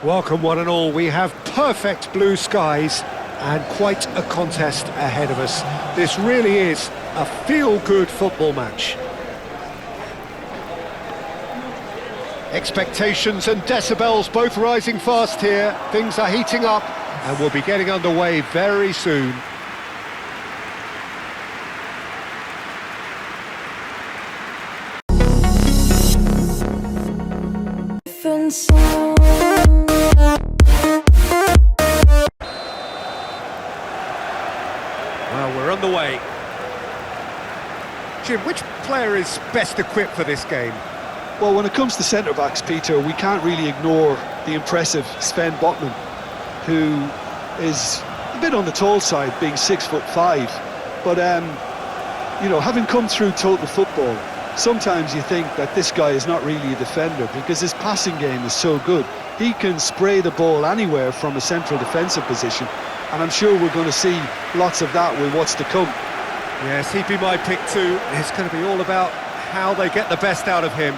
Welcome one and all, we have perfect blue skies and quite a contest ahead of us. This really is a feel-good football match. Expectations and decibels both rising fast here. Things are heating up and we'll be getting underway very soon. Well, we're on the way. Jim, which player is best equipped for this game? Well, when it comes to centre-backs, Peter, we can't really ignore the impressive Sven Botman, who is a bit on the tall side, being 6'5". But, you know, having come through total football, sometimes you think that this guy is not really a defender because his passing game is so good. He can spray the ball anywhere from a central defensive position, and I'm sure we're going to see lots of that with what's to come. Yes, he'd be my pick too. It's going to be all about how they get the best out of him.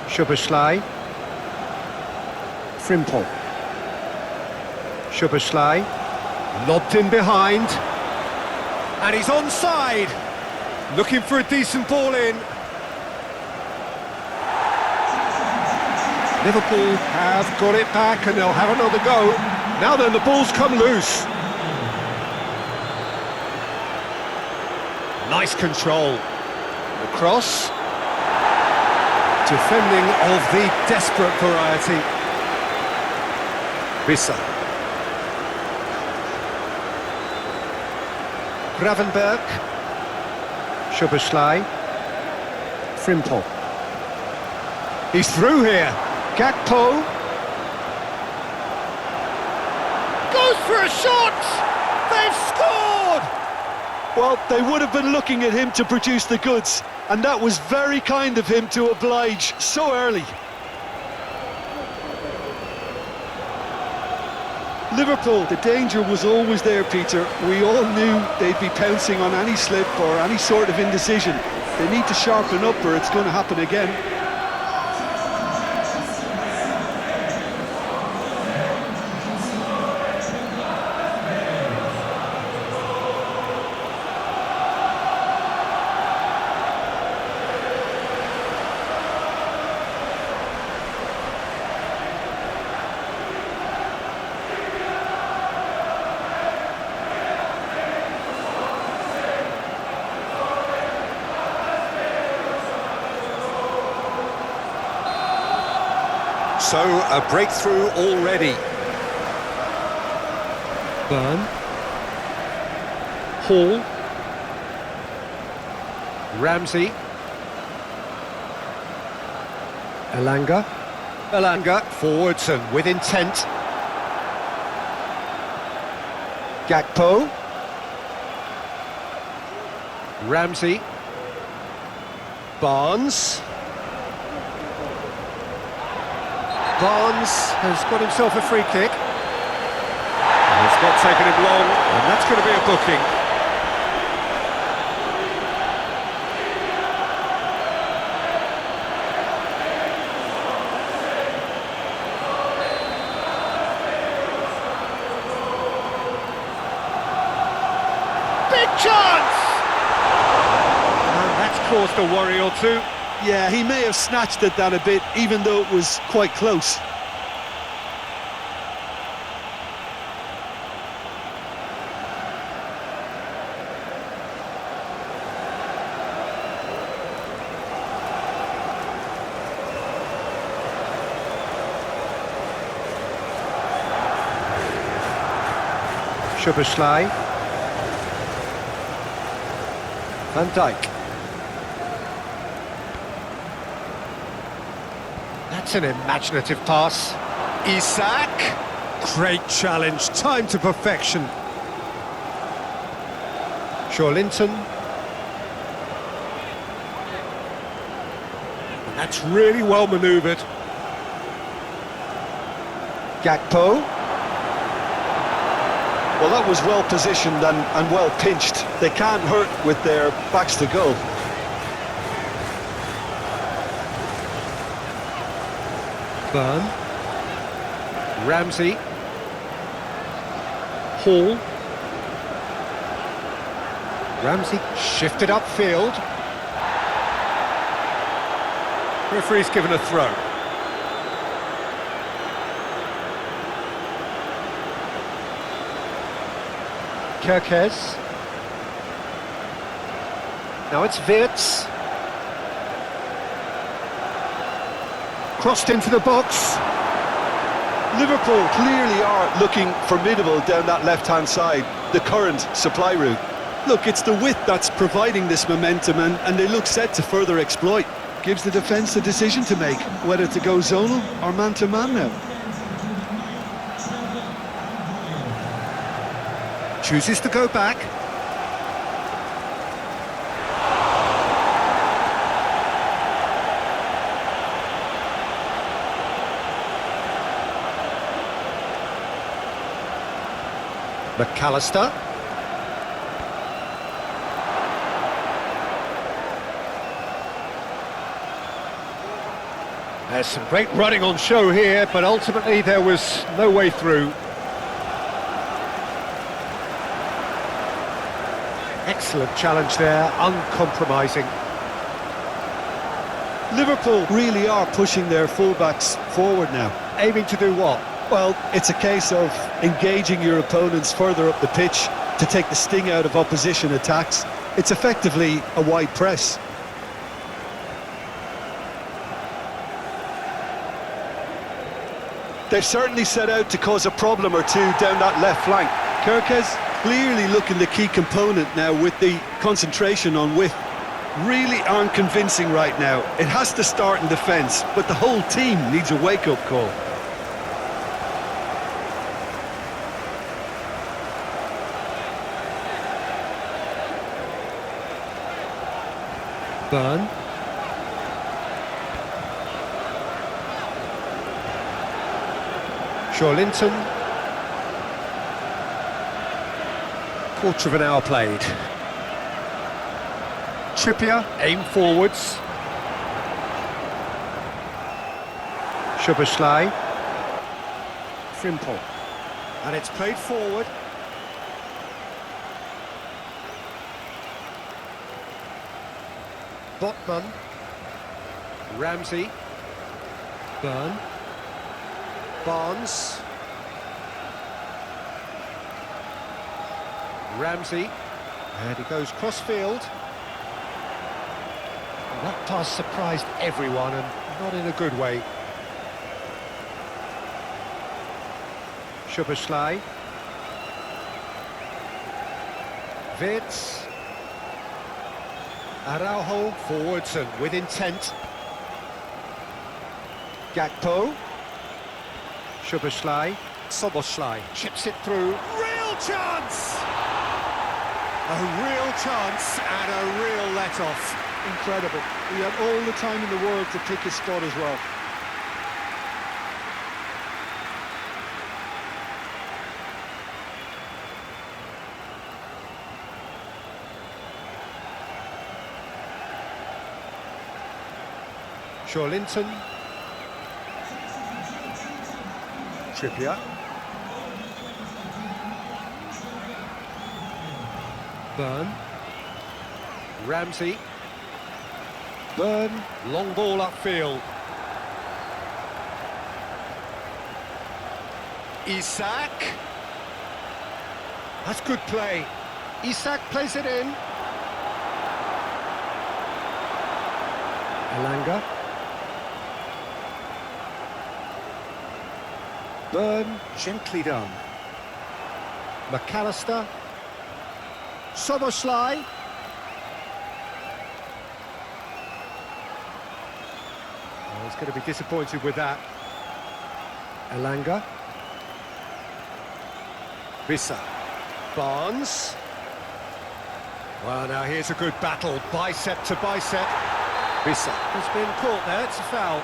Szoboszlai. Frimpong. Szoboszlai. Lobbed in behind. And he's onside. Looking for a decent ball in. Liverpool have got it back and they'll have another go. Now then, the ball's come loose. Nice control. The cross. Defending of the desperate variety. Isak. Gravenberg. Szoboszlai. Frimpong. He's through here. Gakpo. Goes for a shot! They've scored! Well, they would have been looking at him to produce the goods, and that was very kind of him to oblige so early. Liverpool, the danger was always there, Peter. We all knew they'd be pouncing on any slip or any sort of indecision. They need to sharpen up or it's going to happen again. So, a breakthrough already. Burn. Hall. Ramsey. Elanga forwards and with intent. Gakpo. Ramsey. Barnes. Barnes has got himself a free kick. It's not taken him long, and that's going to be a booking. Big chance! And that's caused a worry or two. Yeah, he may have snatched at that a bit, even though it was quite close. Szoboszlai. Van Dijk. That's an imaginative pass. Isak. Great challenge, time to perfection. Linton. And that's really well manoeuvred. Gakpo. Well, that was well positioned and well pinched. They can't hurt with their backs to goal. Burn. Ramsey. Hall. Ramsey shifted upfield. Referee's given a throw. Kerkez. Now it's Wirtz. Crossed into the box. Liverpool clearly are looking formidable down that left-hand side, the current supply route. Look, it's the width that's providing this momentum, and they look set to further exploit. Gives the defence a decision to make, whether to go zonal or man-to-man now. Chooses to go back. McAllister. There's some great running on show here, but ultimately there was no way through. Excellent challenge there, uncompromising. Liverpool really are pushing their fullbacks forward now. Aiming to do what? Well, it's a case of engaging your opponents further up the pitch to take the sting out of opposition attacks. It's effectively a wide press. They've certainly set out to cause a problem or two down that left flank. Kerkez clearly looking the key component now with the concentration on width. Really aren't convincing right now. It has to start in defence, but the whole team needs a wake-up call. Burn. Linton. Quarter of an hour played. Trippier, aim forwards. Szoboszlai. Frimpong. And it's played forward. Botman. Ramsey. Burn. Barnes. Ramsey. And he goes cross-field. That pass surprised everyone, and not in a good way. Szoboszlai. Wirtz. Araujo forwards and with intent. Gakpo. Szoboszlai chips it through. Real chance! A real chance and a real let-off. Incredible. He had all the time in the world to pick his spot as well. Linton. Trippier. Burn. Ramsey. Burn. Long ball upfield. Isak. That's good play. Isak plays it in. Elanga. Burn, gently done. McAllister. Szoboszlai. Oh, he's going to be disappointed with that. Elanga. Vissa. Barnes. Well, now here's a good battle, bicep to bicep. Vissa has been caught there, it's a foul.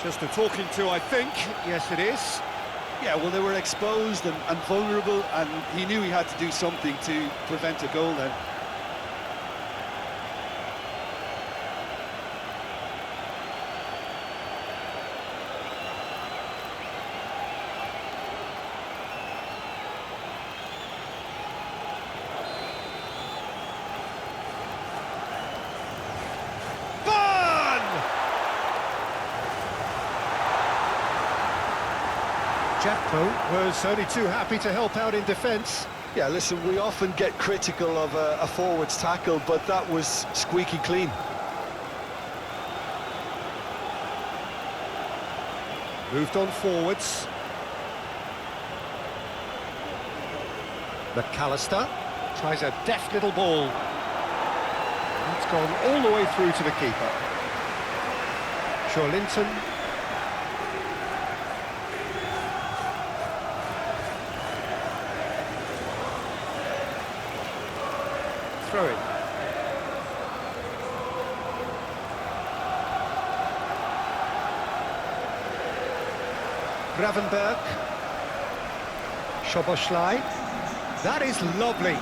Just a talking to, I think. Yes, it is. Yeah, well, they were exposed and vulnerable, and he knew he had to do something to prevent a goal then. Jackpo was only too happy to help out in defence. Yeah, listen, we often get critical of a forward's tackle, but that was squeaky clean. Moved on forwards. McAllister tries a deft little ball. It's gone all the way through to the keeper. Linton. Throw it. Gravenberg. Szoboszlai. That is lovely.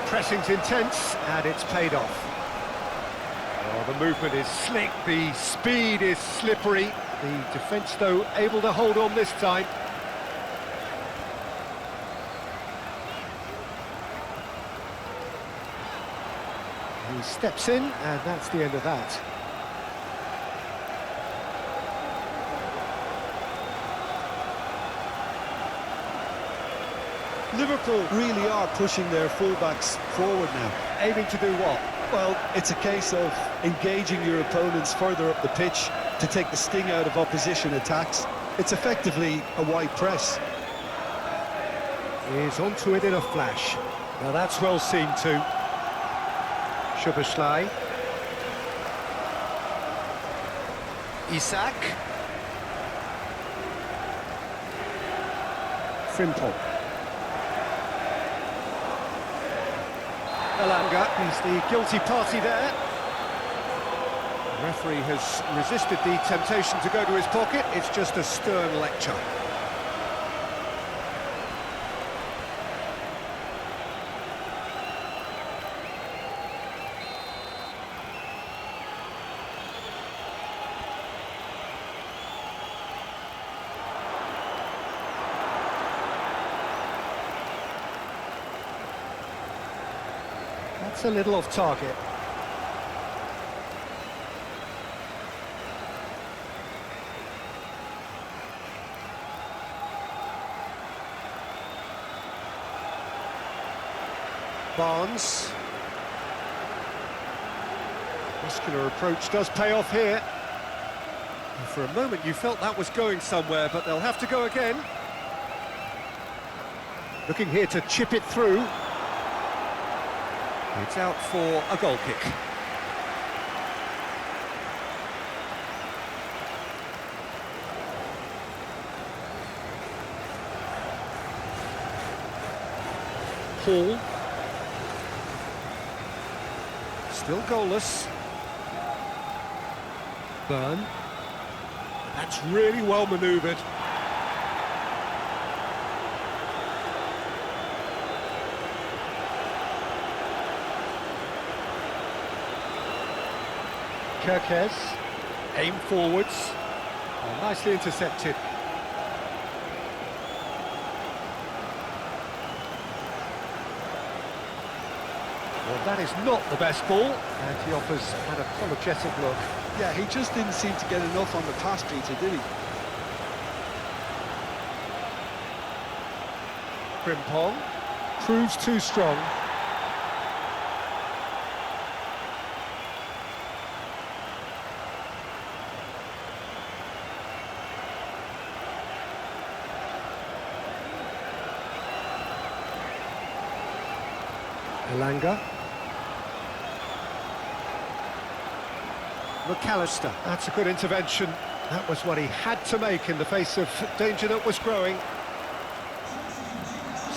Pressing's intense, and it's paid off. Oh, the movement is slick, the speed is slippery. The defence, though, able to hold on this time. He steps in, and that's the end of that. Liverpool really are pushing their fullbacks forward now. Aiming to do what? Well, it's a case of engaging your opponents further up the pitch to take the sting out of opposition attacks. It's effectively a wide press. He's onto it in a flash. Now that's well seen too. Szoboszlai. Isak. Frimpong. Elanga, he's the guilty party there. The referee has resisted the temptation to go to his pocket. It's just a stern lecture. That's a little off target. Barnes. Muscular approach does pay off here. And for a moment you felt that was going somewhere, but they'll have to go again. Looking here to chip it through. It's out for a goal kick. Hall. Still goalless. Burn. That's really well manoeuvred. Kirkes, aim forwards, oh, nicely intercepted. Well, that is not the best ball, and he offers an apologetic look. Yeah, he just didn't seem to get enough on the pass, Peter, did he? Frimpong proves too strong. Elanga. McAllister, that's a good intervention. That was what he had to make in the face of danger that was growing.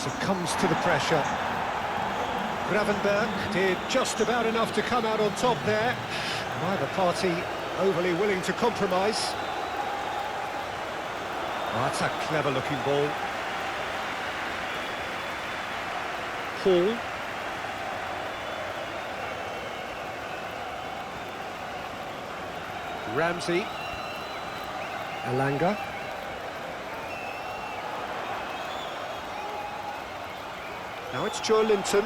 succumbs to the pressure. Gravenberg did just about enough to come out on top there. Neither party overly willing to compromise. Oh, that's a clever-looking ball. Hall. Ramsey. Elanga. Now it's Joe Linton.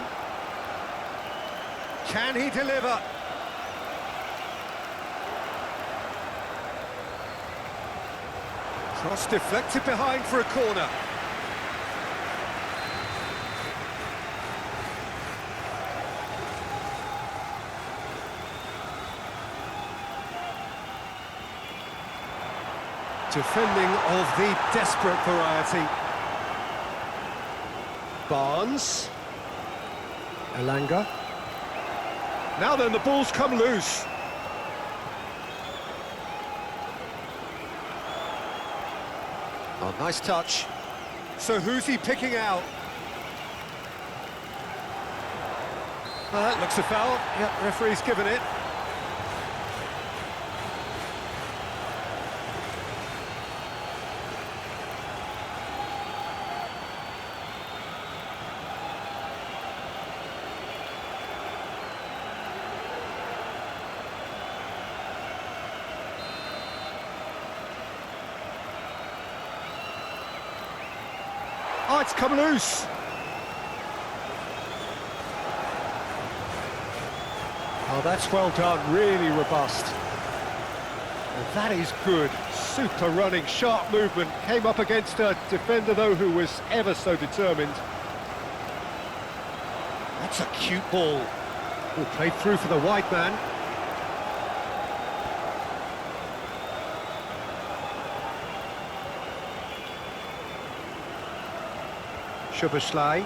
Can he deliver? Cross deflected behind for a corner. Defending of the desperate variety. Barnes. Elanga. Now then, the ball's come loose. Oh, nice touch. So who's he picking out? Oh, that looks a foul. Yep, referee's given it. Oh, it's come loose. Oh, that's well done, really robust. And that is good, super running, sharp movement. Came up against a defender, though, who was ever so determined. That's a cute ball. Oh, played through for the wide man. Szoboszlai.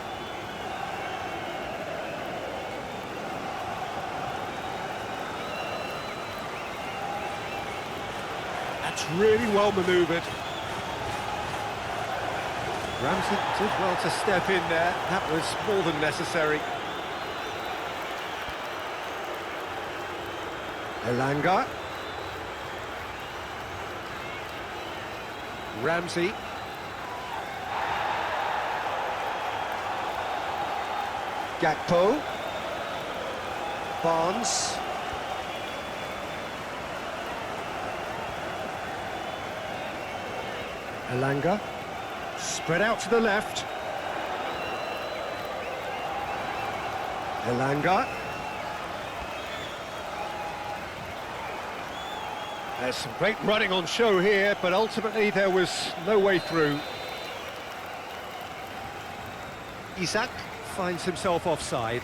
That's really well manoeuvred. Ramsey did well to step in there. That was more than necessary. Elanga. Ramsey. Gakpo. Barnes. Elanga. Spread out to the left. Elanga. There's some great running on show here, but ultimately there was no way through. Isak finds himself offside.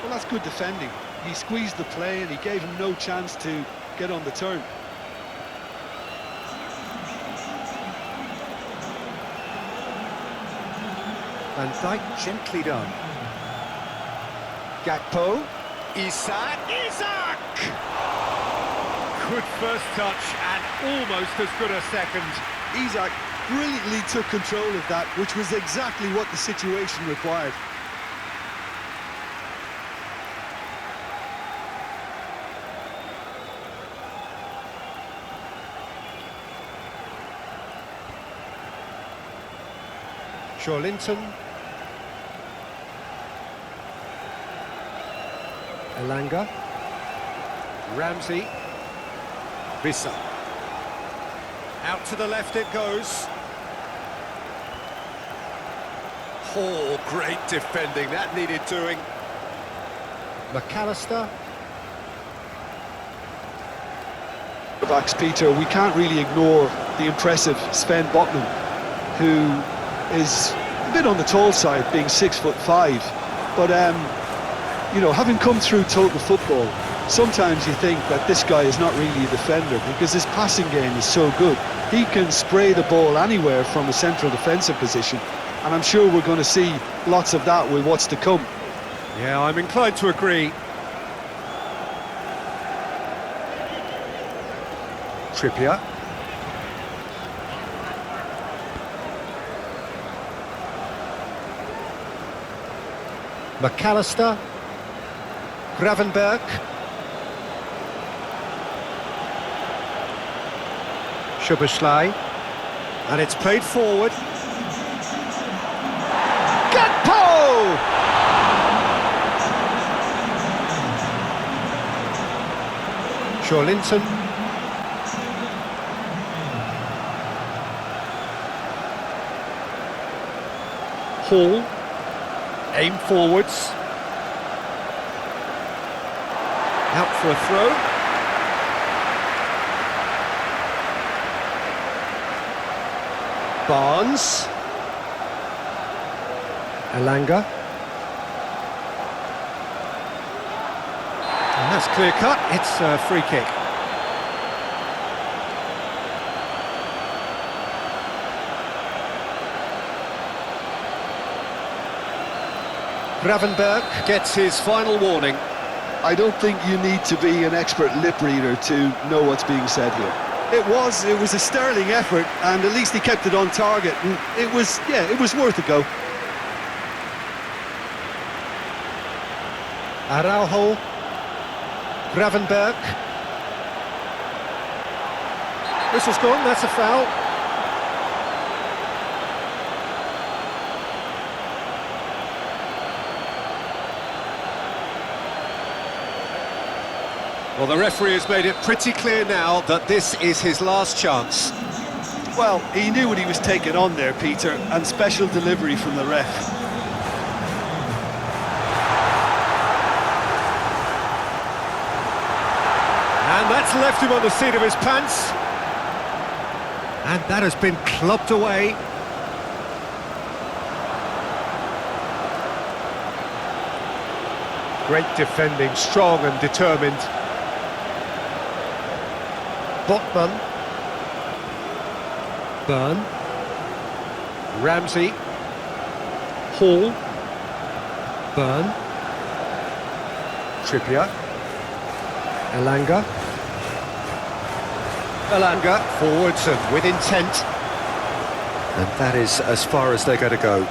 Well, that's good defending. He squeezed the play and he gave him no chance to get on the turn. Van Dijk gently done. Gakpo. Isak. Isak! Good first touch and almost as good a second. Isak brilliantly took control of that, which was exactly what the situation required. Linton. Elanga. Ramsey. Isak. Out to the left it goes. Oh, great defending. That needed doing. McAllister. Backs, Peter, we can't really ignore the impressive Sven Botman, who is a bit on the tall side, being 6'5", but you know, having come through total football, sometimes you think that this guy is not really a defender because his passing game is so good. He can spray the ball anywhere from a central defensive position and I'm sure we're going to see lots of that with what's to come. Yeah, I'm inclined to agree. Trippier. McAllister. Gravenberg. Szoboszlai. And it's played forward. Gakpo! Linton. Hall. Aim forwards. Out for a throw. Barnes. Elanga. And that's clear cut, it's a free kick. Gravenberg gets his final warning. I don't think you need to be an expert lip reader to know what's being said here. It was a sterling effort, and at least he kept it on target, and it was worth a go. Araujo. Gravenberg. Whistle's gone, that's a foul. Well, the referee has made it pretty clear now that this is his last chance. Well, he knew what he was taking on there, Peter, and special delivery from the ref. And that's left him on the seat of his pants. And that has been clubbed away. Great defending, strong and determined. Botman. Byrne. Ramsey. Hall. Byrne. Trippier. Elanga. Elanga forwards and with intent. And that is as far as they're going to go.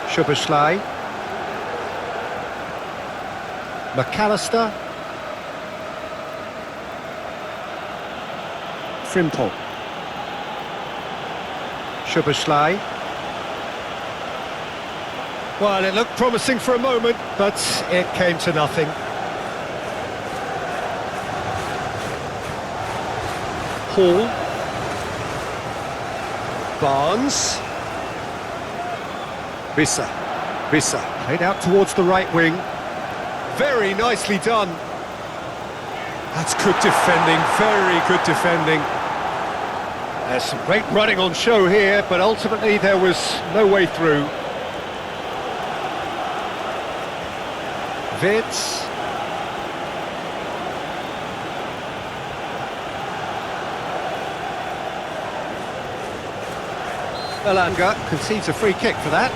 Szoboszlai. McAllister. Frimpong. Szoboszlai. Well, it looked promising for a moment, but it came to nothing. Hall. Barnes. Vissa. Played out towards the right wing. Very nicely done. That's good defending, very good defending. There's some great running on show here, but ultimately there was no way through. Vitz. Elanga concedes a free kick for that.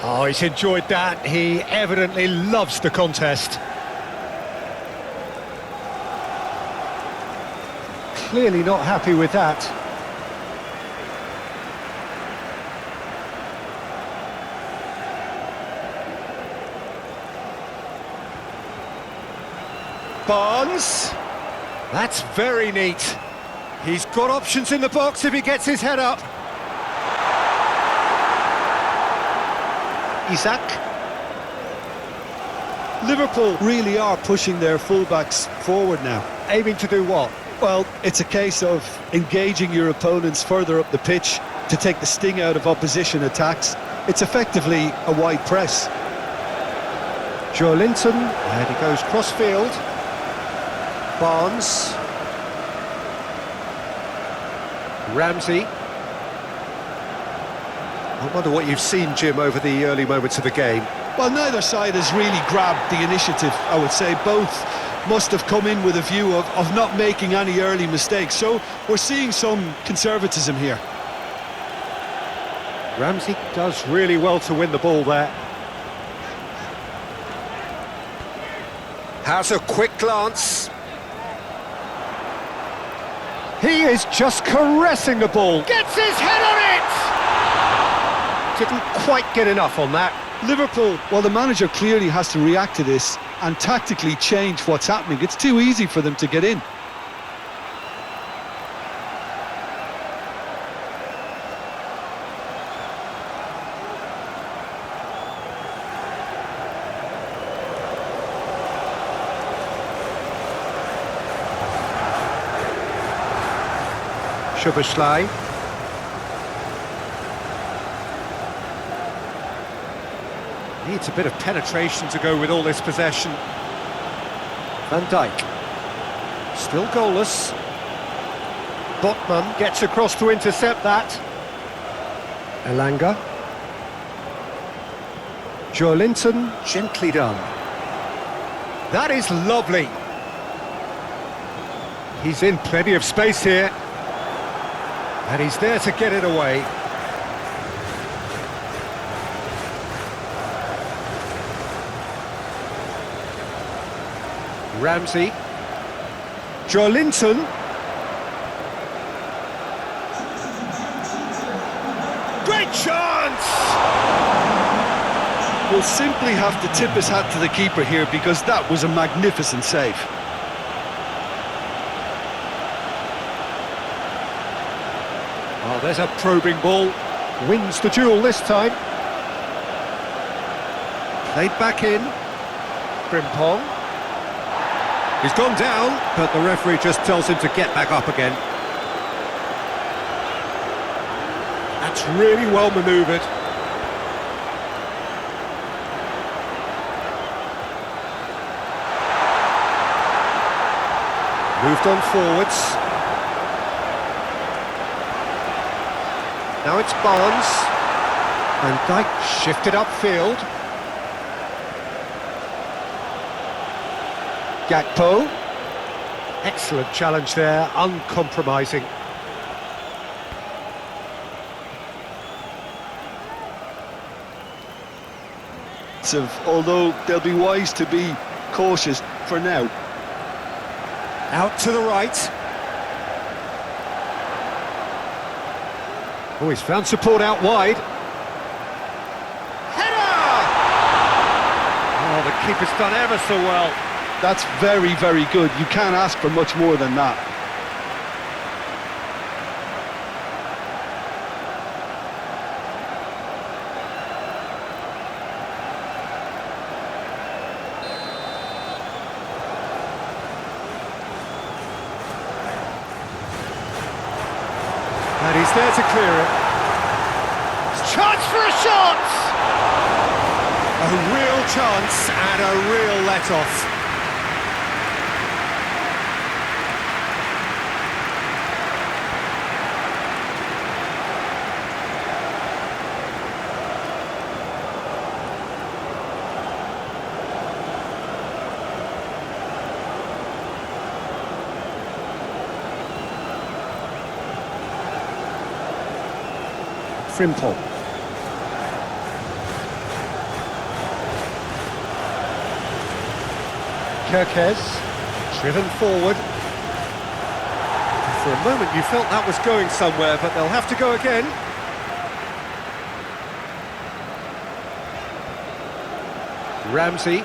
Oh, he's enjoyed that. He evidently loves the contest. Clearly not happy with that. Barnes. That's very neat. He's got options in the box if he gets his head up. Isak. Liverpool really are pushing their fullbacks forward now. Aiming to do what? Well, it's a case of engaging your opponents further up the pitch to take the sting out of opposition attacks. It's effectively a wide press. Joelinton, and he goes cross-field. Barnes. Ramsey. I wonder what you've seen, Jim, over the early moments of the game. Well, neither side has really grabbed the initiative, I would say. Both must have come in with a view of not making any early mistakes. So we're seeing some conservatism here. Ramsey does really well to win the ball there. Has a quick glance. He is just caressing the ball. Gets his head on it! Didn't quite get enough on that. Liverpool, well, the manager clearly has to react to this and tactically change what's happening. It's too easy for them to get in. Szoboszlai. Needs a bit of penetration to go with all this possession. Van Dijk. Still goalless. Botman gets across to intercept that. Elanga. Joelinton, gently done. That is lovely. He's in plenty of space here. And he's there to get it away. Ramsey. Joelinton. Great chance! Will simply have to tip his hat to the keeper here because that was a magnificent save. Oh, there's a probing ball. Wins the duel this time. Played back in. Frimpong. He's gone down, but the referee just tells him to get back up again. That's really well manoeuvred. Moved on forwards. Now it's Barnes. Van Dijk shifted upfield. Gakpo. Excellent challenge there, uncompromising. Although they'll be wise to be cautious for now. Out to the right. Oh, he's found support out wide. Header! Oh, the keeper's done ever so well. That's very, very good. You can't ask for much more than that. And he's there to clear it. Chance for a shot! A real chance and a real let-off. Frimpong. Kerkez, driven forward. For a moment you felt that was going somewhere, but they'll have to go again. Ramsey.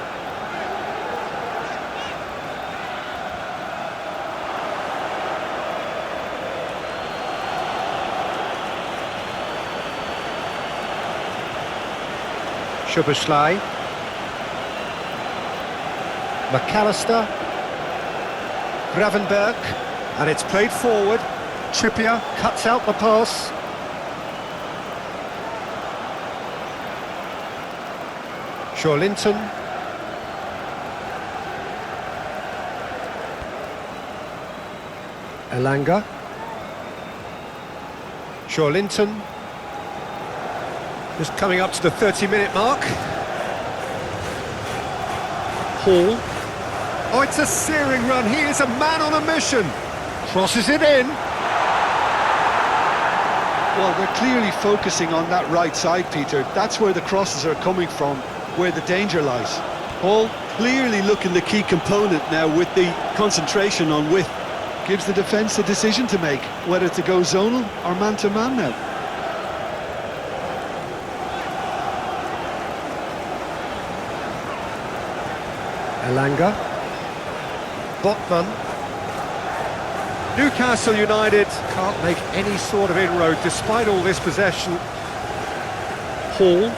Szoboszlai. McAllister. Gravenberg. And it's played forward. Trippier cuts out the pass. Joelinton. Elanga. Linton. Just coming up to the 30-minute mark. Hall. Oh, it's a searing run. He is a man on a mission. Crosses it in. Well, they're clearly focusing on that right side, Peter. That's where the crosses are coming from, where the danger lies. Hall clearly looking the key component now with the concentration on width. Gives the defence a decision to make, whether to go zonal or man-to-man now. Elanga. Botman. Newcastle United can't make any sort of inroad despite all this possession. Hall.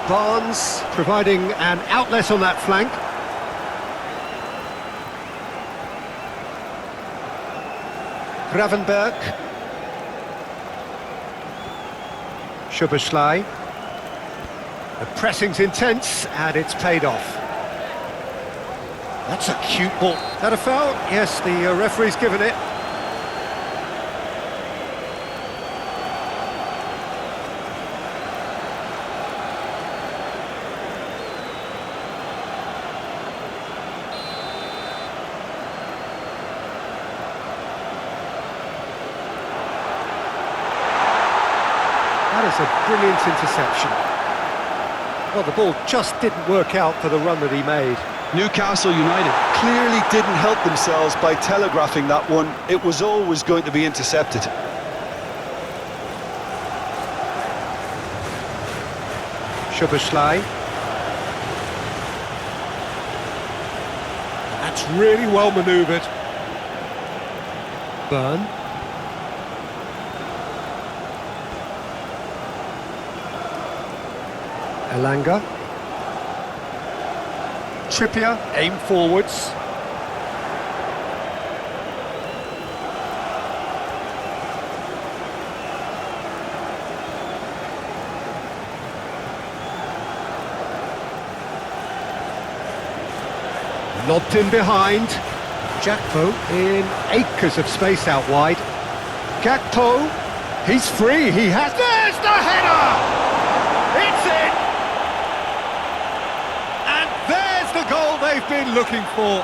Barnes providing an outlet on that flank. Gravenberg. Szoboszlai. The pressing's intense and it's paid off. That's a cute ball. Is that a foul? Yes, the referee's given it. That is a brilliant interception. Well, the ball just didn't work out for the run that he made. Newcastle United clearly didn't help themselves by telegraphing that one. It was always going to be intercepted. Szoboszlai. That's really well manoeuvred. Burn. Elanga. Trippier, aim forwards. Lobbed in behind. Gakpo in acres of space out wide. Gakpo, he's free, he has... There's the header! It's in! And there's the goal they've been looking for.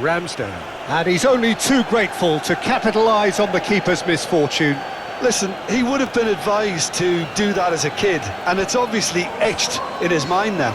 Ramsdale, and he's only too grateful to capitalise on the keeper's misfortune. Listen, he would have been advised to do that as a kid, and it's obviously etched in his mind now.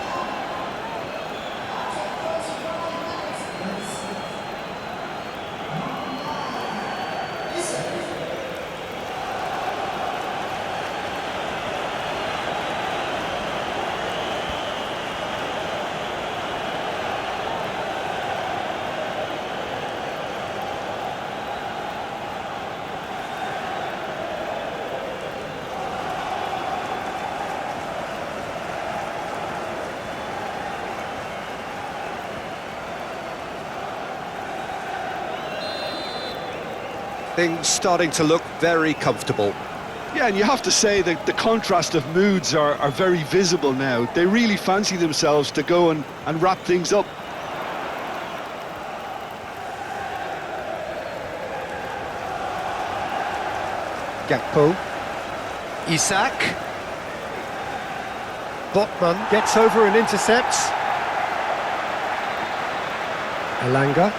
Things starting to look very comfortable. Yeah, and you have to say that the contrast of moods are very visible now. They really fancy themselves to go and wrap things up. Gakpo. Isak. Botman gets over and intercepts. Elanga.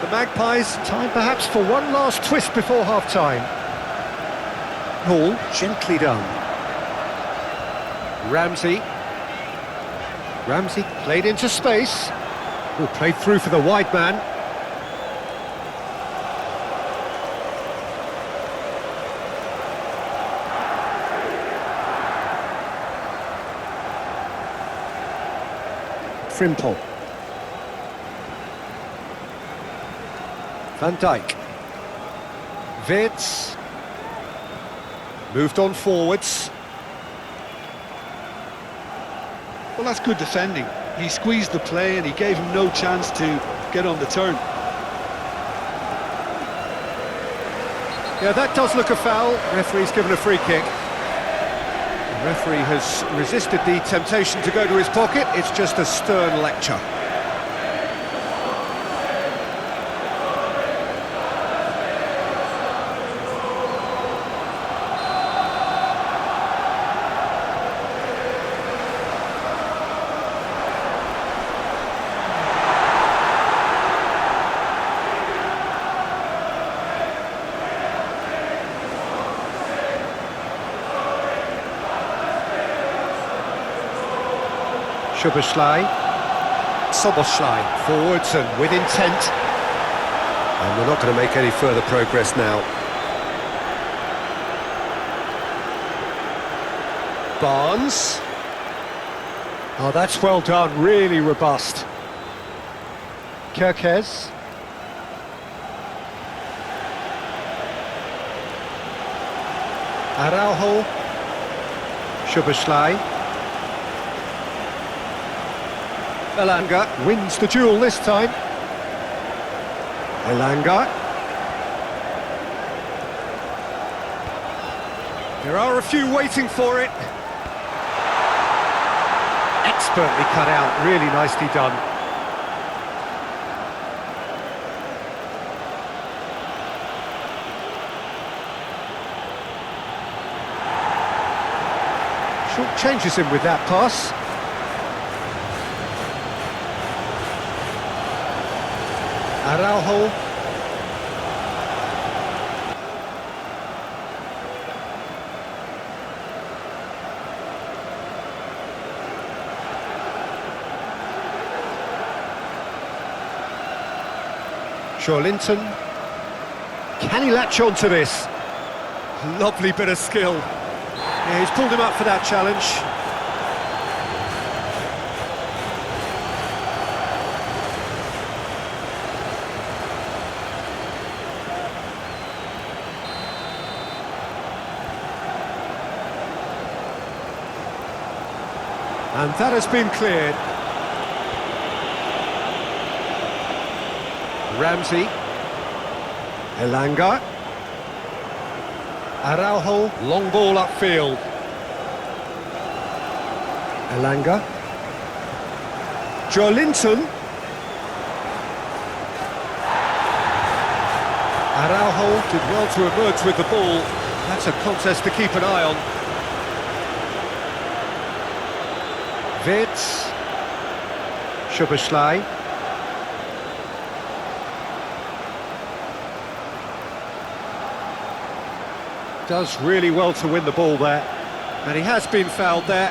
The Magpies, time perhaps for one last twist before half-time. Hall, gently done. Ramsey played into space. Played through for the wide man. Frimpong. Van Dijk. Wirtz. Moved on forwards. Well, that's good defending. He squeezed the play and he gave him no chance to get on the turn. Yeah, that does look a foul. Referee's given a free kick. Referee has resisted the temptation to go to his pocket. It's just a stern lecture. Soboslai forwards and with intent. And we're not going to make any further progress now. Barnes. Oh, that's well done, really robust. Kirkes. Araujo. Szoboszlai. Elanga wins the duel this time. Elanga. There are a few waiting for it. Expertly cut out, really nicely done. Short changes him with that pass. Araujo. Joelinton. Can he latch on to this? Lovely bit of skill. Yeah, he's pulled him up for that challenge. And that has been cleared. Ramsey. Elanga. Araujo, long ball upfield. Elanga. Joelinton. Araujo did well to emerge with the ball. That's a contest to keep an eye on. Wits. Szoboszlai. Does really well to win the ball there. And he has been fouled there.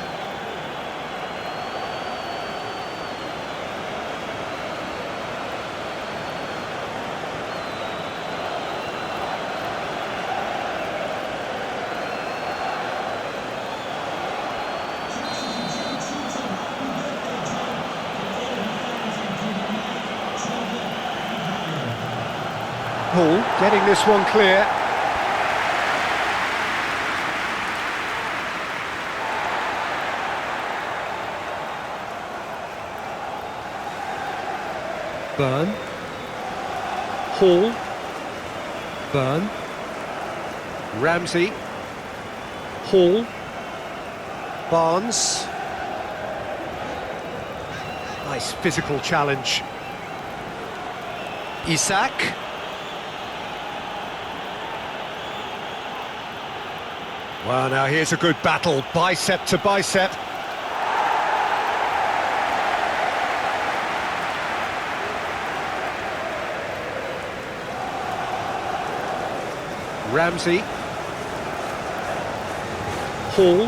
Hall getting this one clear. Burn. Hall. Burn. Ramsey. Hall. Barnes. Nice physical challenge. Isak. Well, now here's a good battle, bicep to bicep. Ramsey. Hall.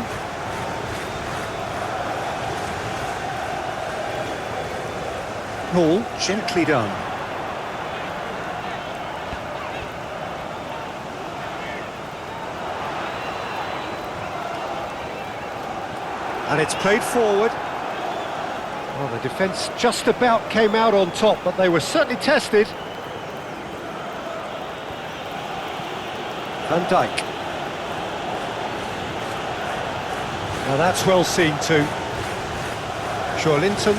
Hall, gently done. And it's played forward. Well, the defence just about came out on top, but they were certainly tested. Van Dijk. Now that's well seen too. Joelinton.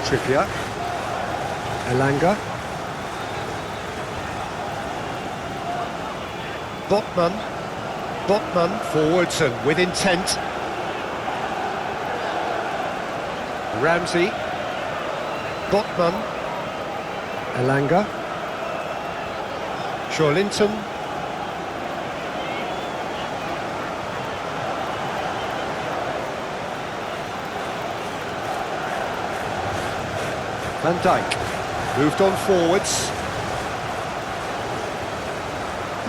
Trippier. Elanga. Botman. Botman forwards and with intent. Ramsey. Botman. Elanga. Linton. Van Dijk. Moved on forwards.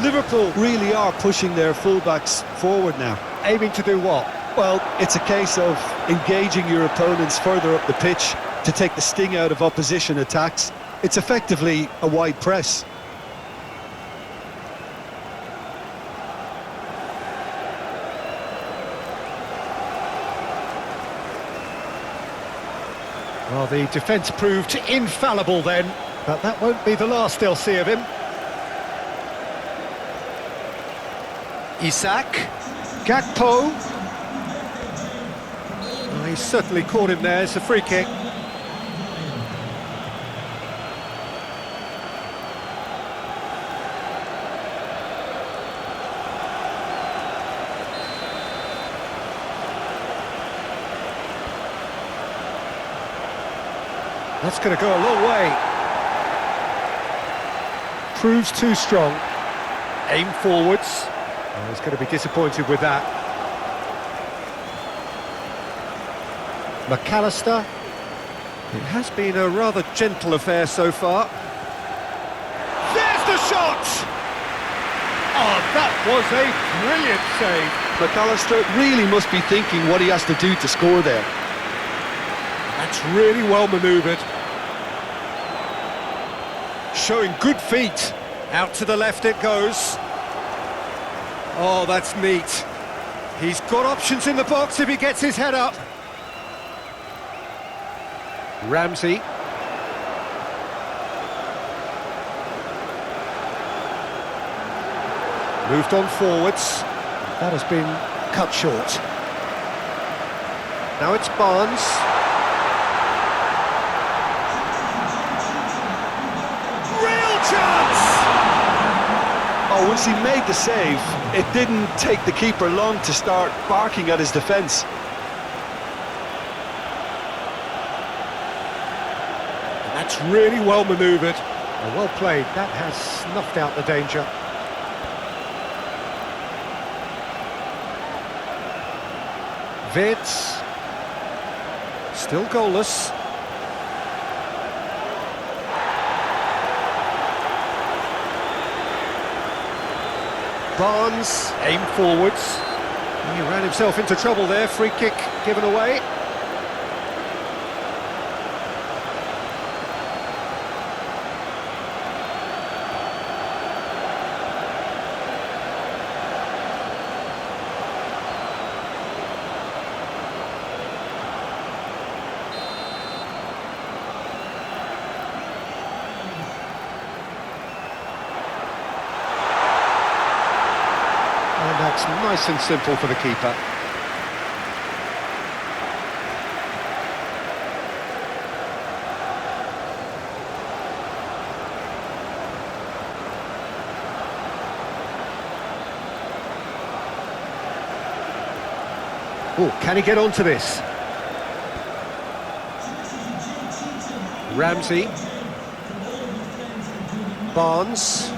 Liverpool really are pushing their fullbacks forward now. Aiming to do what? Well, it's a case of engaging your opponents further up the pitch to take the sting out of opposition attacks. It's effectively a wide press. Well, the defence proved infallible then, but that won't be the last they'll see of him. Isak. Gakpo. Oh, he's certainly caught him there. It's a free kick. That's going to go a long way. Proves too strong. Aim forwards. Oh, he's going to be disappointed with that. McAllister. It has been a rather gentle affair so far. There's the shot! Oh, that was a brilliant save. McAllister really must be thinking what he has to do to score there. That's really well manoeuvred. Showing good feet. Out to the left it goes. Oh, that's neat. He's got options in the box if he gets his head up. Ramsey. Moved on forwards. That has been cut short. Now it's Barnes. Real chance! Oh, once he made the save, it didn't take the keeper long to start barking at his defence. That's really well manoeuvred. Well played. That has snuffed out the danger. Vitz. Still goalless. Barnes, aim forwards. He ran himself into trouble there, free kick given away. And that's nice and simple for the keeper. Oh, can he get onto this? Ramsey. Barnes.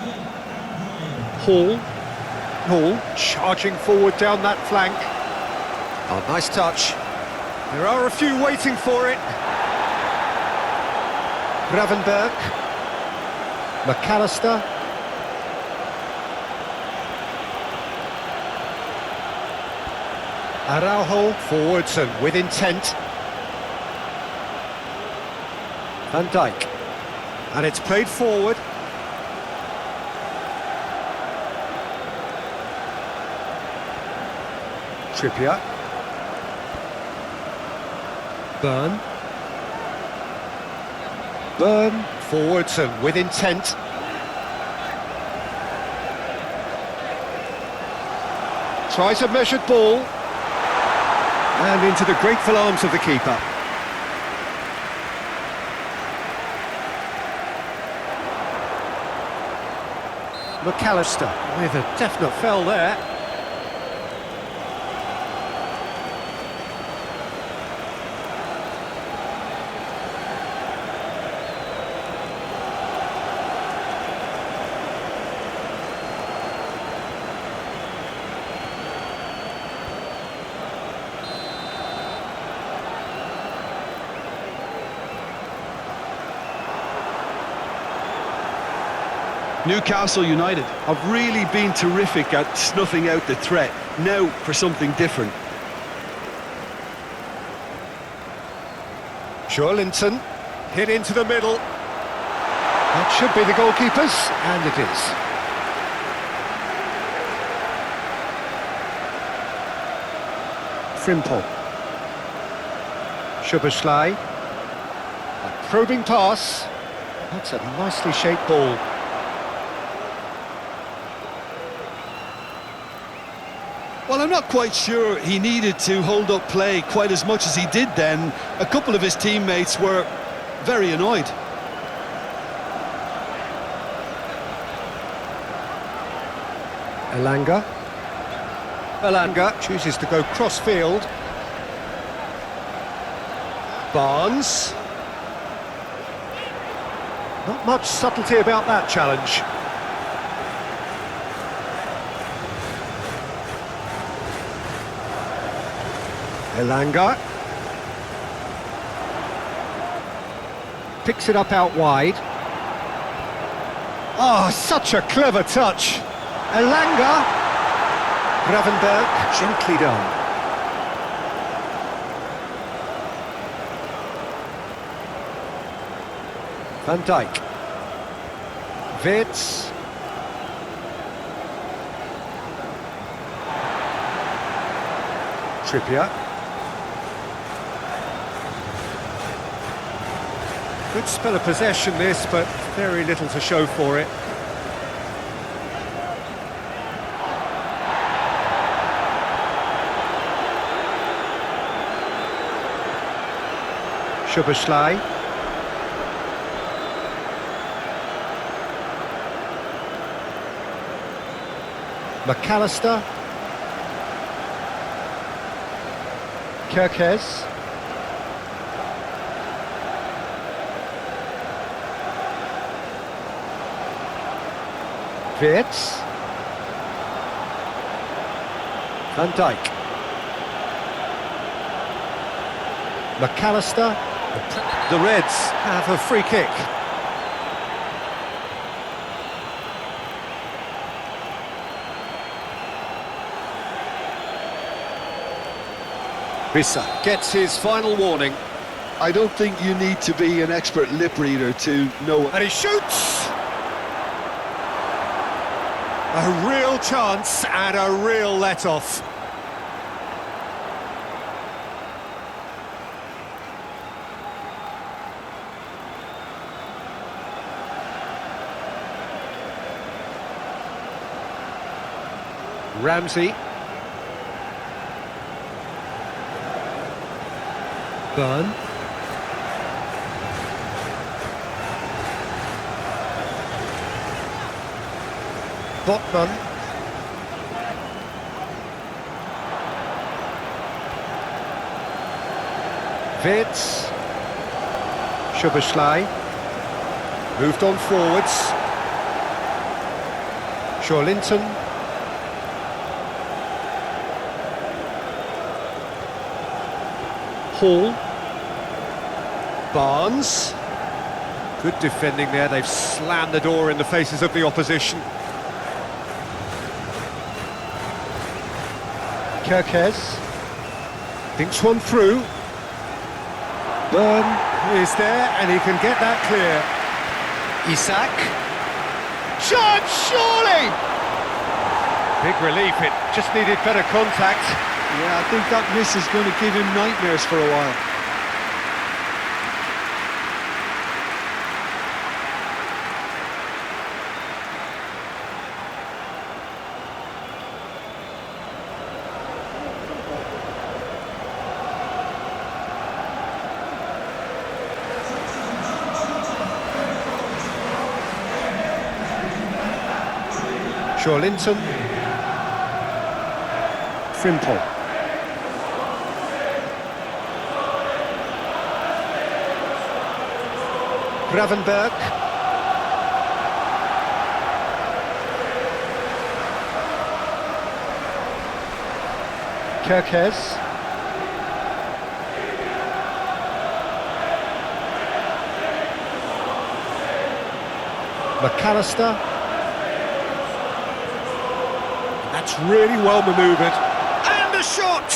Hall charging forward down that flank. Oh, nice touch. There are a few waiting for it. Gravenberg. McAllister. Araujo forwards and with intent. Van Dijk. And it's played forward. Trippier. Burn forwards and with intent. Tries a measured ball. And into the grateful arms of the keeper. McAllister with a definite foul there. Newcastle United have really been terrific at snuffing out the threat. Now for something different. Joelinton, hit into the middle. That should be the goalkeepers, and it is. Frimpong. Szoboszlai. A probing pass. That's a nicely shaped ball. Well, I'm not quite sure he needed to hold up play quite as much as he did then. A couple of his teammates were very annoyed. Elanga chooses to go cross-field. Barnes. Not much subtlety about that challenge. Elanga picks it up out wide. Oh, such a clever touch. Elanga, Gravenberg, gently done. Van Dijk, Wirtz. Trippier. Good spell of possession this, but very little to show for it. Szoboszlai. McAllister. Kerkez. Wirtz. Van Dijk. McAllister. The Reds have a free kick. Isak gets his final warning. I don't think you need to be an expert lip reader to know. And he shoots! A real chance and a real let-off. Ramsey. Burn. Botman. Wirtz. Szoboszlai. Moved on forwards. Joelinton. Hall. Barnes. Good defending there, they've slammed the door in the faces of the opposition. Kerkez thinks one through. Burn is there and he can get that clear. Isak. Chance, surely! Big relief, it just needed better contact. Yeah, I think that miss is going to give him nightmares for a while. Joelinton. Frimpong. Gravenberg. Kerkez. McAllister. That's really well manoeuvred. And a shot!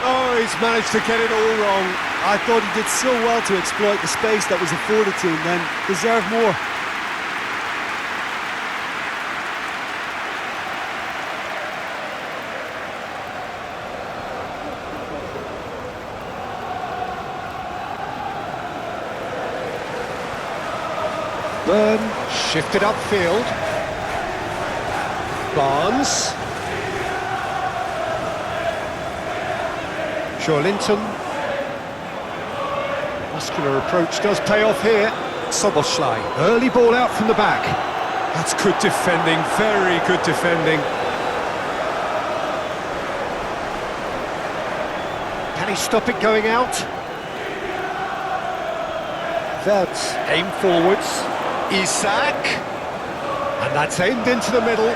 Oh, he's managed to get it all wrong. I thought he did so well to exploit the space that was afforded to him then. Deserved more. Burn shifted upfield. Barnes. Linton. Muscular approach does pay off here. Soboslai. Early ball out from the back. That's good defending, very good defending. Can he stop it going out? That's aim forwards. Isak. And that's aimed into the middle.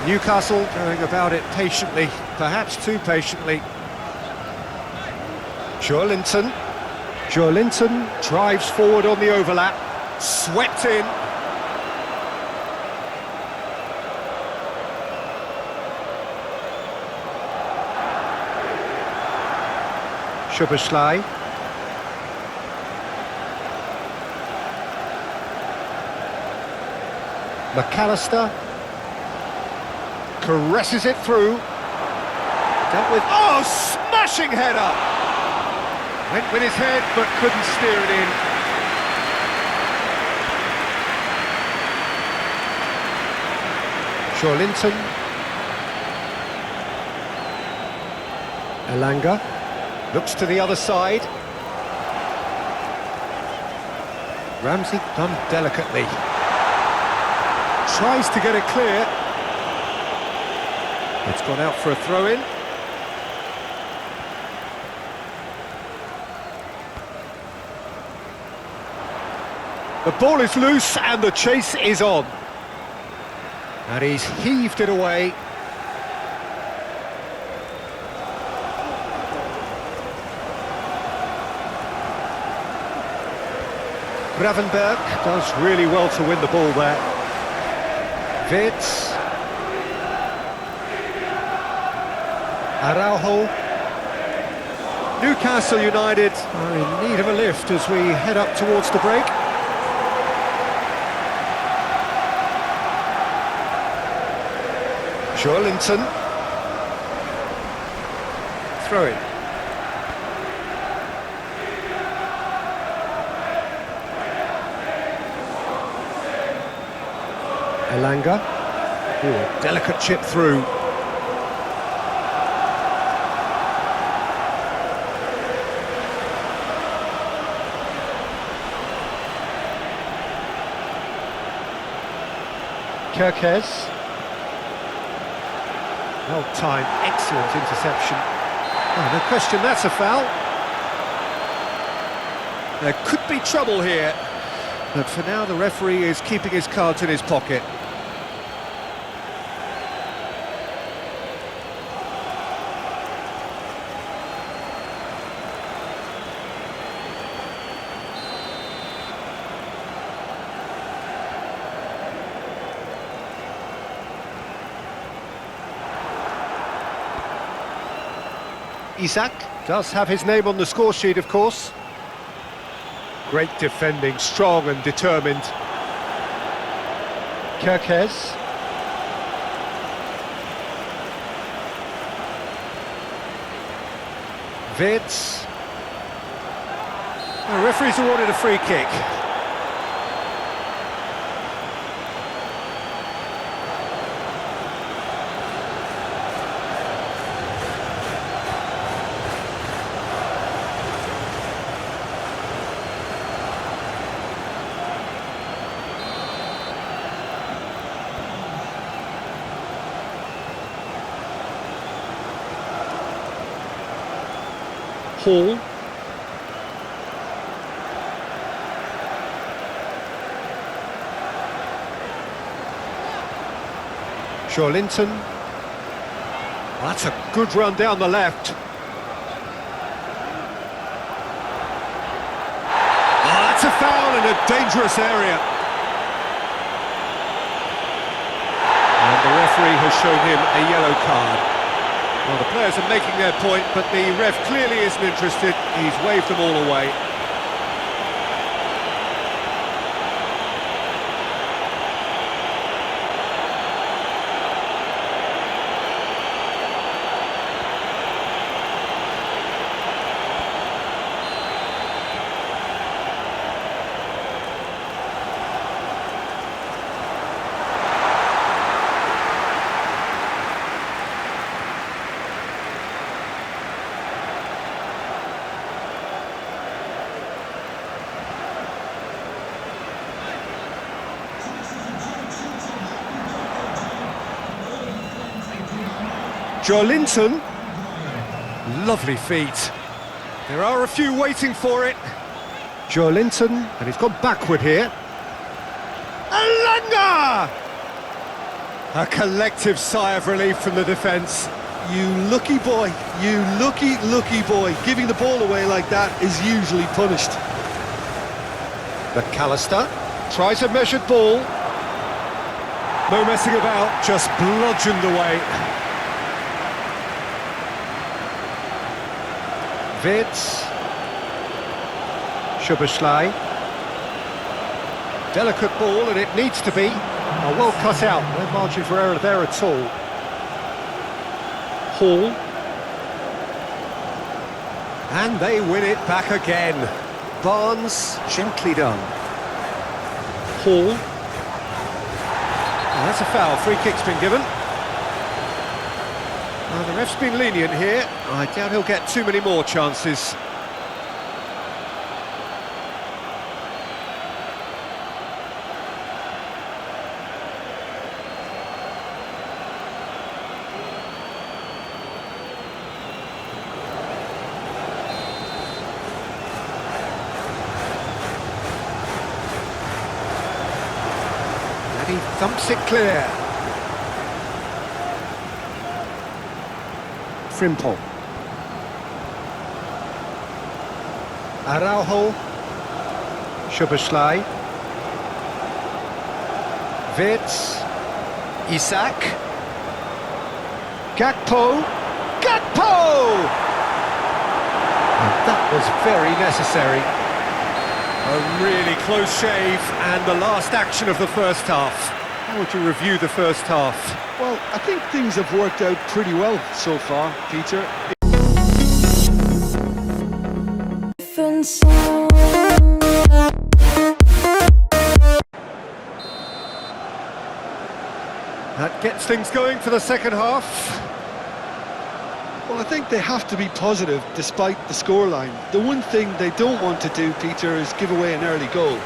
Newcastle going about it patiently, perhaps too patiently. Linton drives forward on the overlap, swept in. Szoboszlai. McAllister. Caresses it through. Dealt with... Oh, smashing header! Went with his head, but couldn't steer it in. Linton. Elanga. Looks to the other side. Ramsey done delicately. Tries to get it clear. It's gone out for a throw-in. The ball is loose and the chase is on. And he's heaved it away. Gravenberg does really well to win the ball there. Wits. Araujo. Newcastle United are in need of a lift as we head up towards the break. Linton. Throw in. Elanga. Ooh, delicate chip through. Kirkes. Well timed, excellent interception. Oh, no question, that's a foul. There could be trouble here, but for now the referee is keeping his cards in his pocket. Isak does have his name on the score sheet, of course. Great defending, strong and determined. Kirkes. Wits. The referee's awarded a free kick. Hall. Linton. That's a good run down the left. foul in a dangerous area. And the referee has shown him a yellow card. Well, the players are making their point, but the ref clearly isn't interested. He's waved them all away. Joelinton, lovely feet. There are a few waiting for it. Joelinton, and he's gone backward here. Alanga! A collective sigh of relief from the defence. You lucky boy, you lucky boy. Giving the ball away like that is usually punished. McAllister tries a measured ball. No messing about, just bludgeoned away. Vids, Szoboszlai, delicate ball, and it needs to be. Oh, well cut out, no margin for error there at all. Hall, and they win it back again. Barnes, gently done. Hall, oh, that's a foul, free kick's been given. Well, the ref's been lenient here. I doubt he'll get too many more chances. And he thumps it clear. Frimpong. Araujo. Szoboszlai. Vids. Isak. Gakpo. Gakpo! And that was very necessary. A really close shave, and the last action of the first half. How would you review the first half? Well, I think things have worked out pretty well so far, Peter. That gets things going for the second half. Well, I think they have to be positive despite the scoreline. The one thing they don't want to do, Peter, is give away an early goal.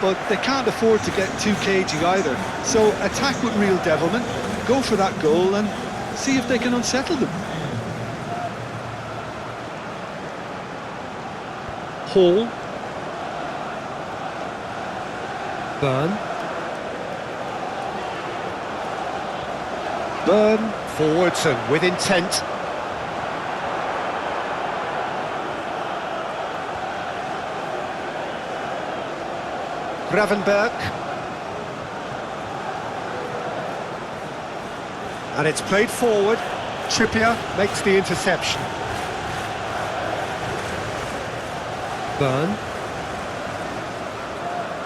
But they can't afford to get too cagey either. So attack with real devilment, go for that goal and see if they can unsettle them. Hall. Burn. Burn forwards and with intent. Gravenberg. And it's played forward. Trippier makes the interception. Burn.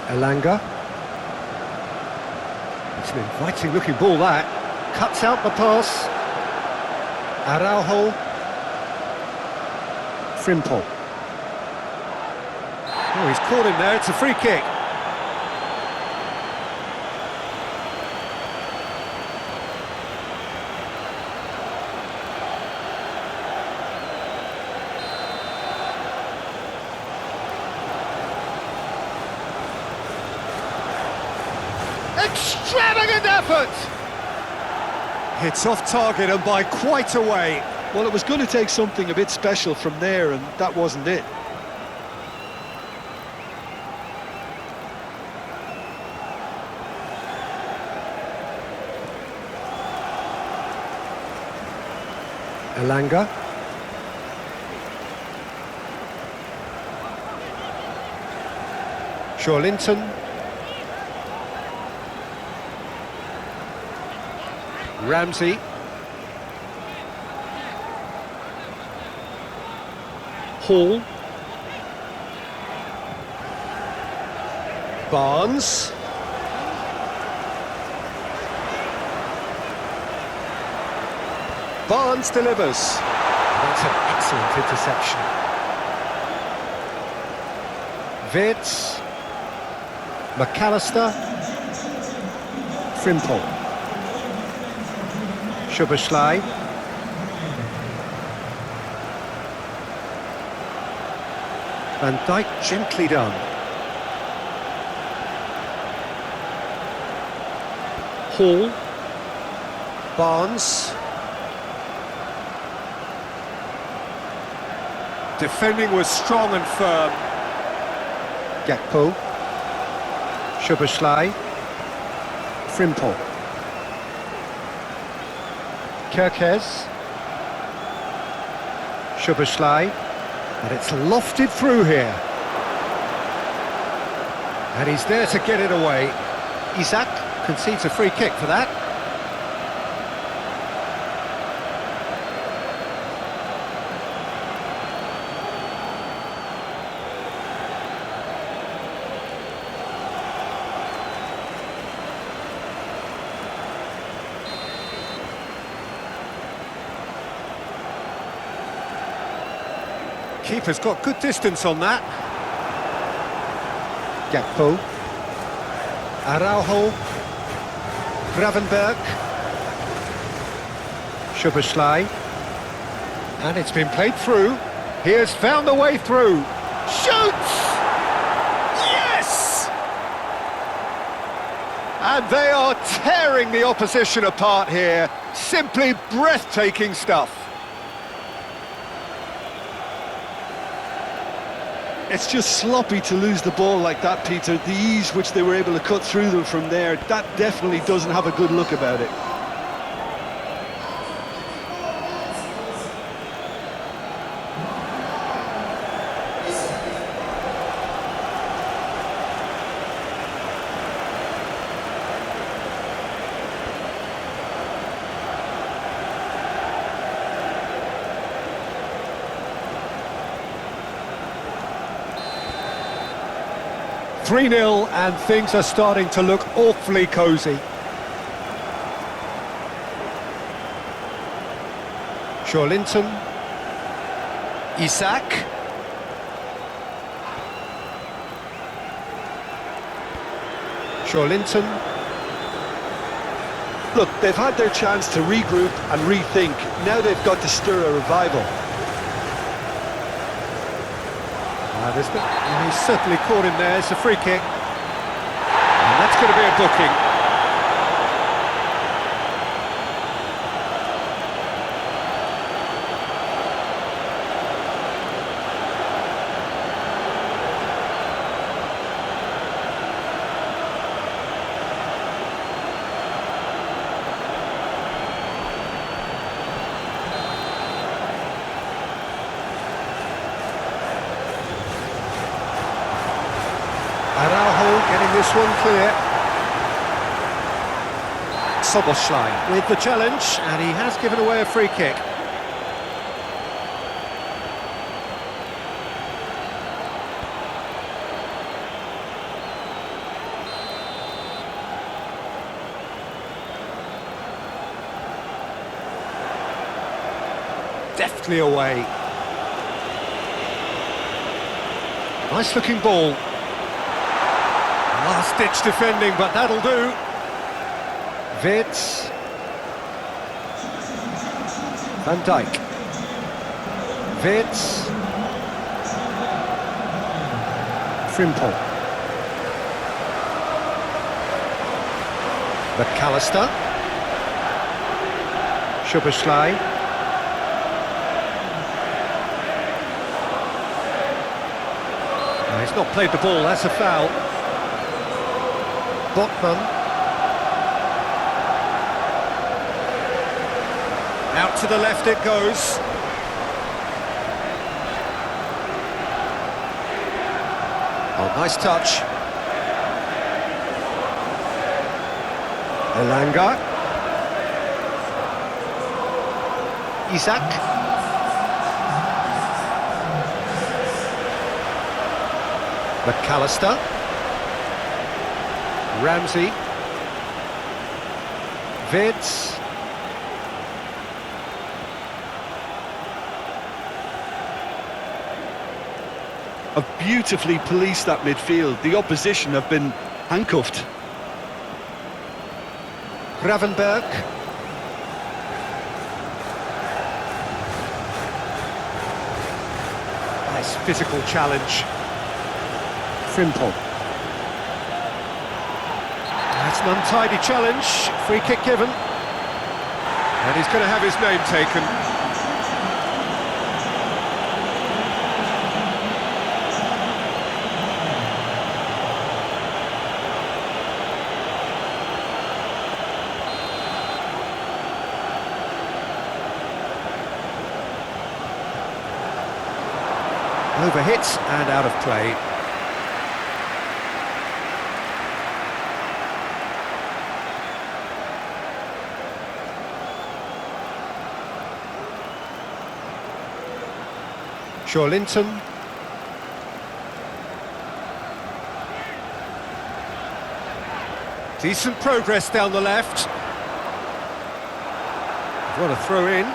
Elanga. It's an inviting looking ball that. Cuts out the pass. Araujo. Frimpong. Oh, he's caught him there, it's a free kick. Extravagant effort! It's off target and by quite a way. Well, it was going to take something a bit special from there, and that wasn't it. Elanga. Linton. Ramsey. Hall. Barnes. Barnes delivers. That's an excellent interception. Wirtz. McAllister. Frimpong. Szoboszlai. Van Dijk, gently done. Hall. Barnes. Defending was strong and firm. Gakpo. Szoboszlai. Frimpong. Kerkez. Szoboszlai. And it's lofted through here. And he's there to get it away. Isak concedes a free kick for that. Keeper's got good distance on that. Gakpo. Araujo. Gravenberg. Szoboszlai. And it's been played through. He has found the way through. Shoots! Yes! And they are tearing the opposition apart here. Simply breathtaking stuff. It's just sloppy to lose the ball like that, Peter. The ease which they were able to cut through them from there, that definitely doesn't have a good look about it. "3-0 and things are starting to look awfully cosy. Linton. Isak. Linton. Look, they've had their chance to regroup and rethink. Now they've got to stir a revival. He's certainly caught him there. It's a free kick. And that's going to be a booking. Araujo getting this one clear. Szoboszlai with the challenge, and he has given away a free kick. Deftly away. Nice looking ball. Last-ditch defending, but that'll do. Wirtz. Van Dijk. Wirtz. Frimpong. McAllister. Szoboszlai. No, he's not played the ball, that's a foul. Botman. Out to the left it goes. Oh, nice touch. Elanga. Isak. McAllister. Ramsey. Vids. Have beautifully policed that midfield. The opposition have been handcuffed. Gravenberg. Nice physical challenge. Frimpong. That's an untidy challenge. Free kick given. And he's going to have his name taken. Overhit and out of play. Linton. Decent progress down the left. What a throw in.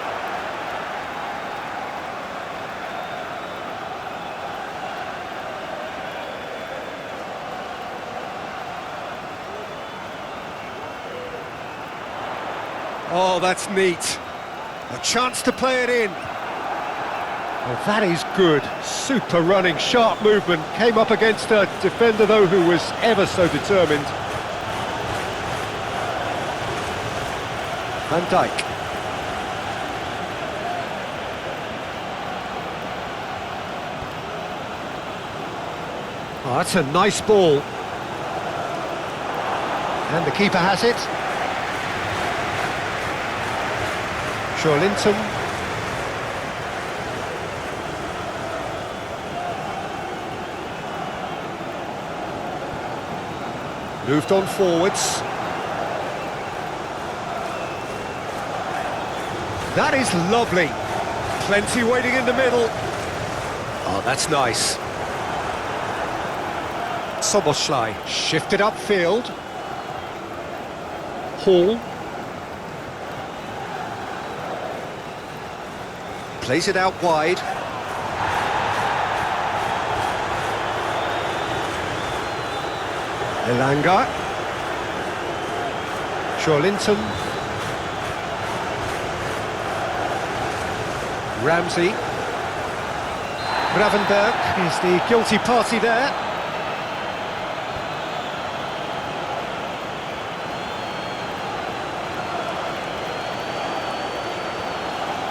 Oh, that's neat. A chance to play it in. Oh, that is good. Super running, sharp movement. Came up against a defender, though, who was ever so determined. Van Dijk. Oh, that's a nice ball. And the keeper has it. Linton. Moved on forwards. That is lovely. Plenty waiting in the middle. Oh, that's nice. Soboslai shifted upfield. Hall. Plays it out wide. Elanga. Linton. Ramsey. Gravenberg is the guilty party there.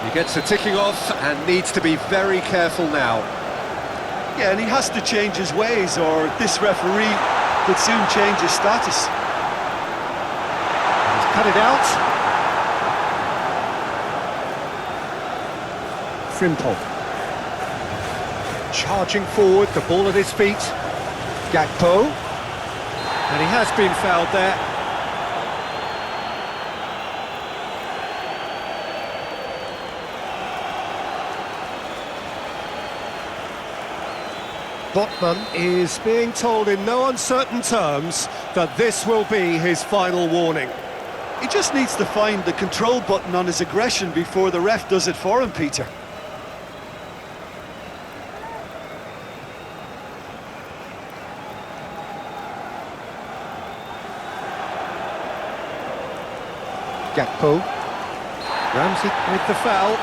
He gets a ticking off and needs to be very careful now. Yeah, and he has to change his ways, or this referee could soon change his status. He's cut it out. Frimpong. Charging forward, the ball at his feet. Gakpo. And he has been fouled there. Botman is being told in no uncertain terms that this will be his final warning. He just needs to find the control button on his aggression before the ref does it for him, Peter. Gakpo. Ramsey with the foul.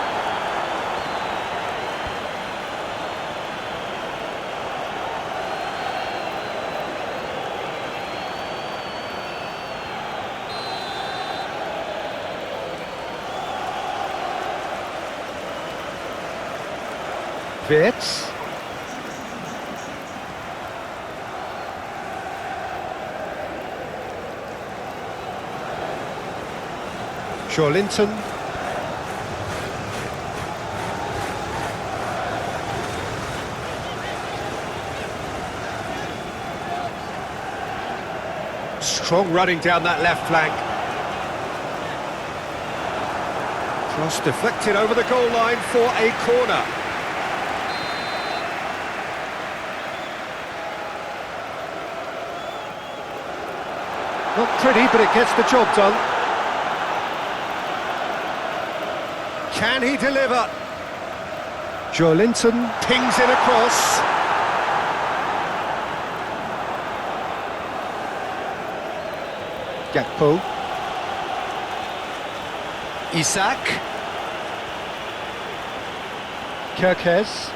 Vitz. Linton. Strong running down that left flank. Cross deflected over the goal line for a corner. Not pretty, but it gets the job done. Can he deliver? Joelinton pings in across. Gakpo. Isak. Kirkes.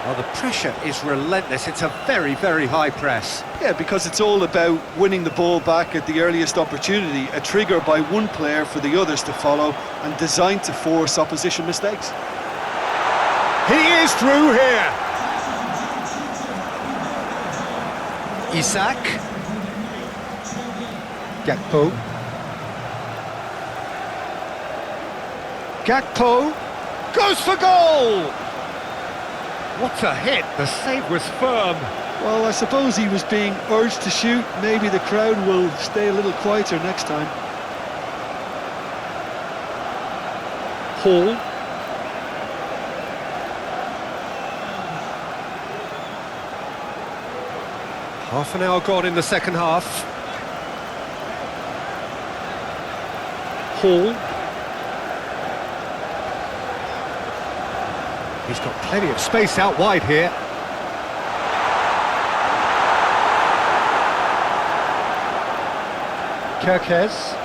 Oh, the pressure is relentless. It's a very, very high press. Yeah, because it's all about winning the ball back at the earliest opportunity, a trigger by one player for the others to follow and designed to force opposition mistakes. He is through here. Isak. Gakpo. Gakpo goes for goal! What a hit, the save was firm. Well, I suppose he was being urged to shoot. Maybe the crowd will stay a little quieter next time. Hall. Half an hour gone in the second half. Hall. He's got plenty of space out wide here. Kirkes.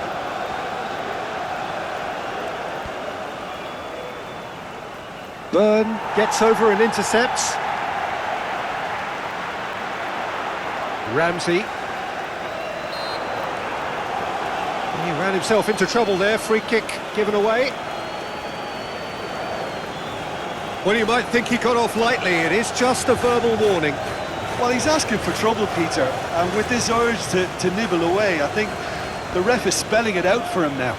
Byrne gets over and intercepts. Ramsey. He ran himself into trouble there, free kick given away. Well, you might think he got off lightly, it is just a verbal warning. Well, he's asking for trouble, Peter, and with this urge to nibble away, I think the ref is spelling it out for him now.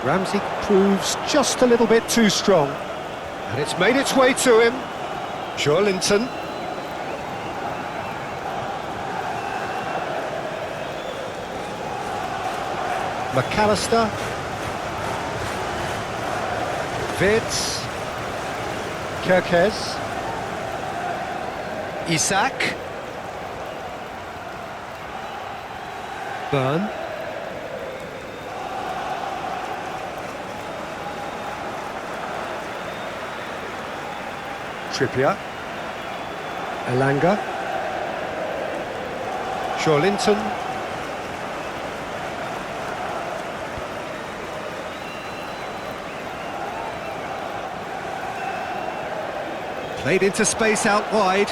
Ramsey proves just a little bit too strong, and it's made its way to him. Joelinton. McAllister. Vitz. Kirkes. Isak. Byrne. Trippier. Elanga. Joelinton. Played into space out wide.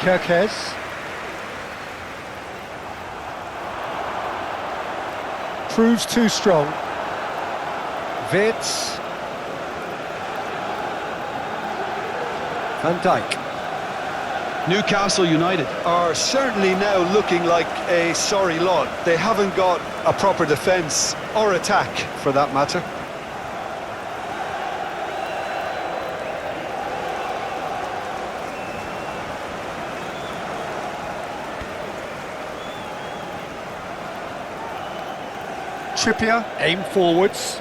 Kirkes. Proves too strong. Vitz. Van Dijk. Newcastle United are certainly now looking like a sorry lot. They haven't got a proper defence or attack, for that matter. Trippier, aim forwards.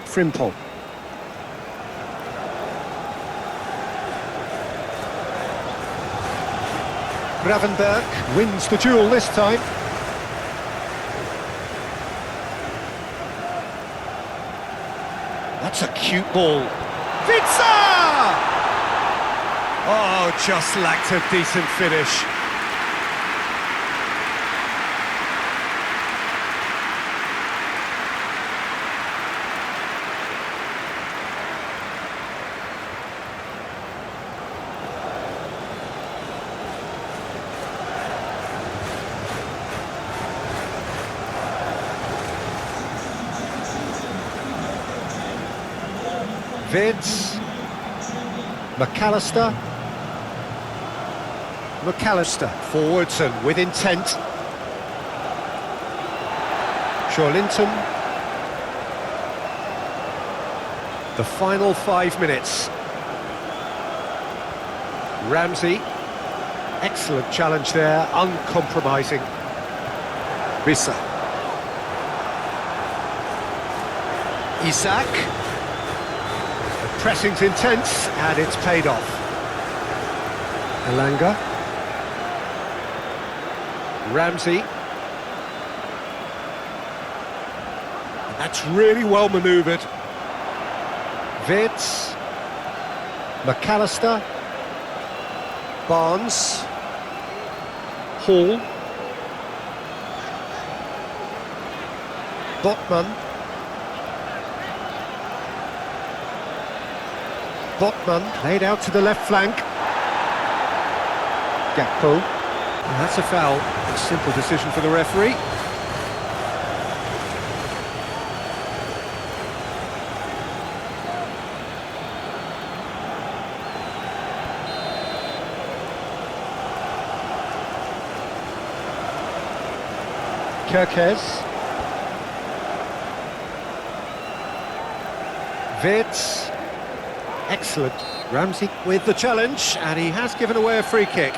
Frimpong. Gravenberg wins the duel this time. That's a cute ball. Vitza! Oh, just lacked a decent finish. Vids. McAllister. McAllister forwards and with intent. Shawlinton. The final 5 minutes. Ramsey. Excellent challenge there, uncompromising. Isak. Isak. The pressing's intense and it's paid off. Elanga. Ramsey. That's really well manoeuvred. Vids. McAllister. Barnes. Hall. Botman. Botman played out to the left flank. Gakpo. And that's a foul. A simple decision for the referee. Kirkes. Vids. Excellent. Ramsey with the challenge, and he has given away a free kick.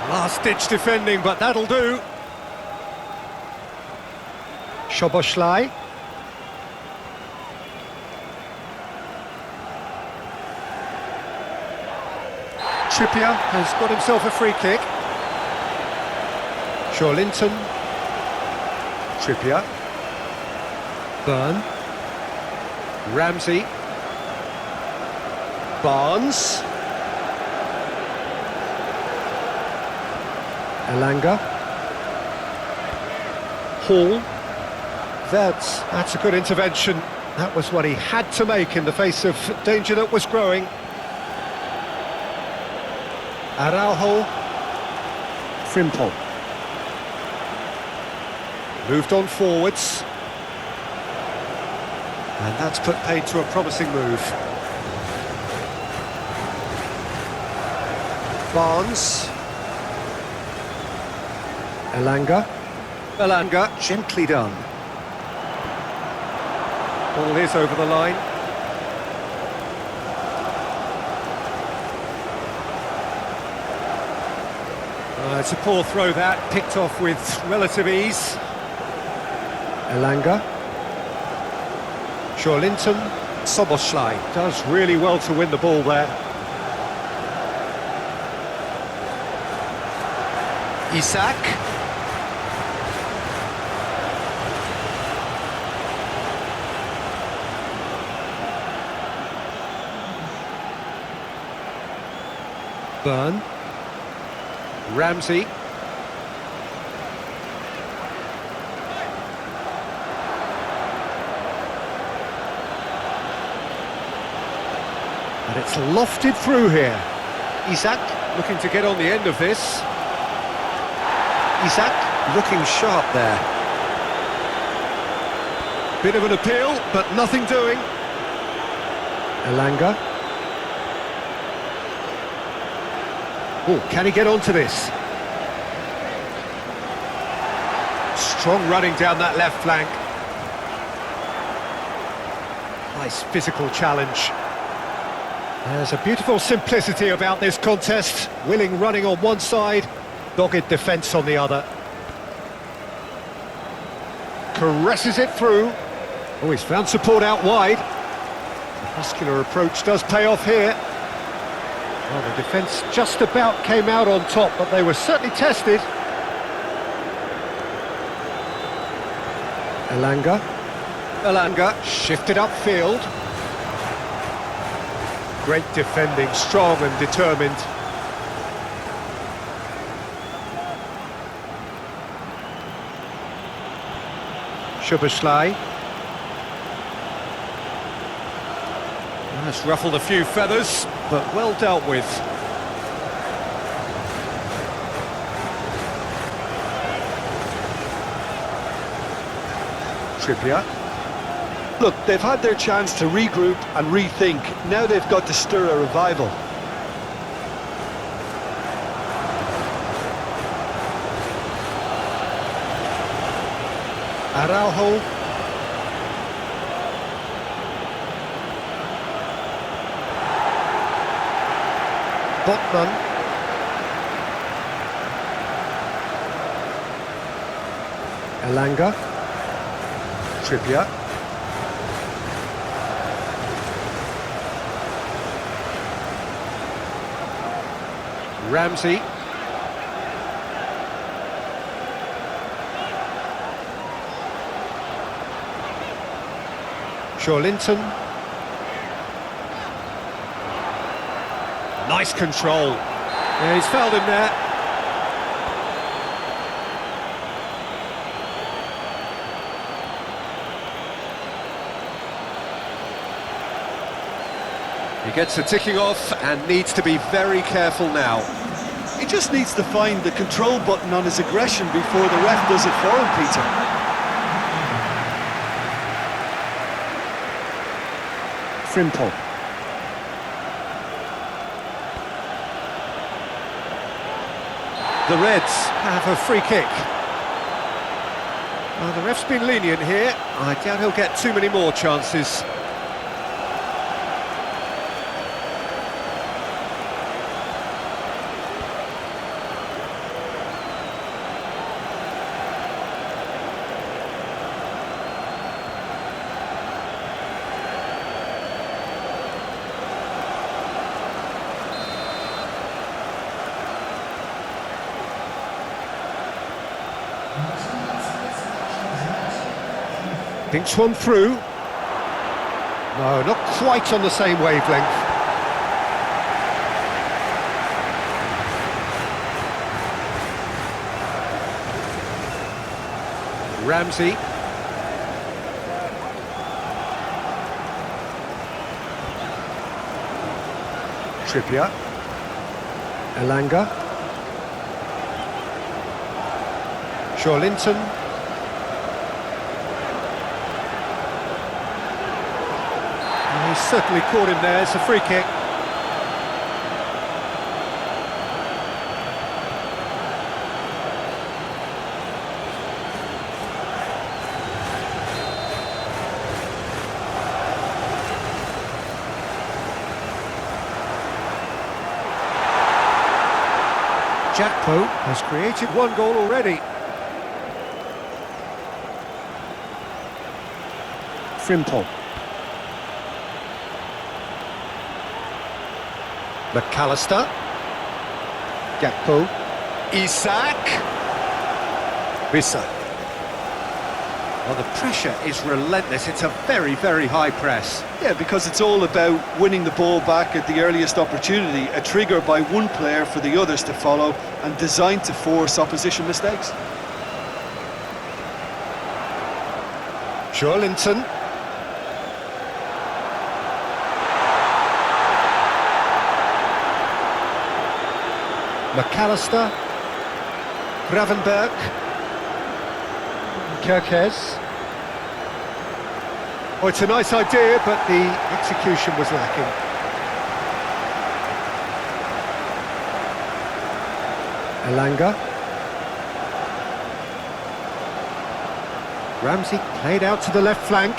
Last-ditch defending, but that'll do. Szoboszlai. Trippier has got himself a free kick. Shawlinton. Trippier. Burn. Ramsey. Barnes. Elanga. Hall. That's a good intervention. That was what he had to make in the face of danger that was growing. Araujo. Frimpong. Moved on forwards. And that's put paid to a promising move. Barnes. Elanga. Elanga, gently done. Ball is over the line. It's a poor throw that, picked off with relative ease. Elanga. Shawlinton. Szoboszlai does really well to win the ball there. Isak. Burn. Ramsey. And it's lofted through here. Isak looking to get on the end of this. Isak looking sharp there. Bit of an appeal, but nothing doing. Elanga. Oh, can he get onto this? Strong running down that left flank. Nice physical challenge. There's a beautiful simplicity about this contest. Willing running on one side, dogged defence on the other. Caresses it through. Oh, he's found support out wide. The muscular approach does pay off here. Well, the defence just about came out on top, but they were certainly tested. Elanga. Elanga shifted upfield. Great defending, strong and determined. Szoboszlai. That's ruffled a few feathers, but well dealt with. Trippier. Look, they've had their chance to regroup and rethink. Now they've got to stir a revival. Araujo. Botman. Elanga. Trippier. Ramsey. Linton. Nice control. Yeah, he's fouled him there. He gets the ticking off and needs to be very careful now. He just needs to find the control button on his aggression before the ref does it for him, Peter. Frimpong. The Reds have a free kick. Well, the ref's been lenient here. I doubt he'll get too many more chances. Thinks one through. No, not quite on the same wavelength. Ramsey. Trippier. Elanga. Linton. He's certainly caught him there. It's a free kick. Jakpo has created one goal already. Frimpong. McAllister. Jakpo. Isak. Isak. Well, the pressure is relentless. It's a very, very high press. Yeah, because it's all about winning the ball back at the earliest opportunity, a trigger by one player for the others to follow and designed to force opposition mistakes. Linton. McAllister. Gravenberg. Kirkes. Oh, it's a nice idea, but the execution was lacking. Elanga. Ramsey played out to the left flank.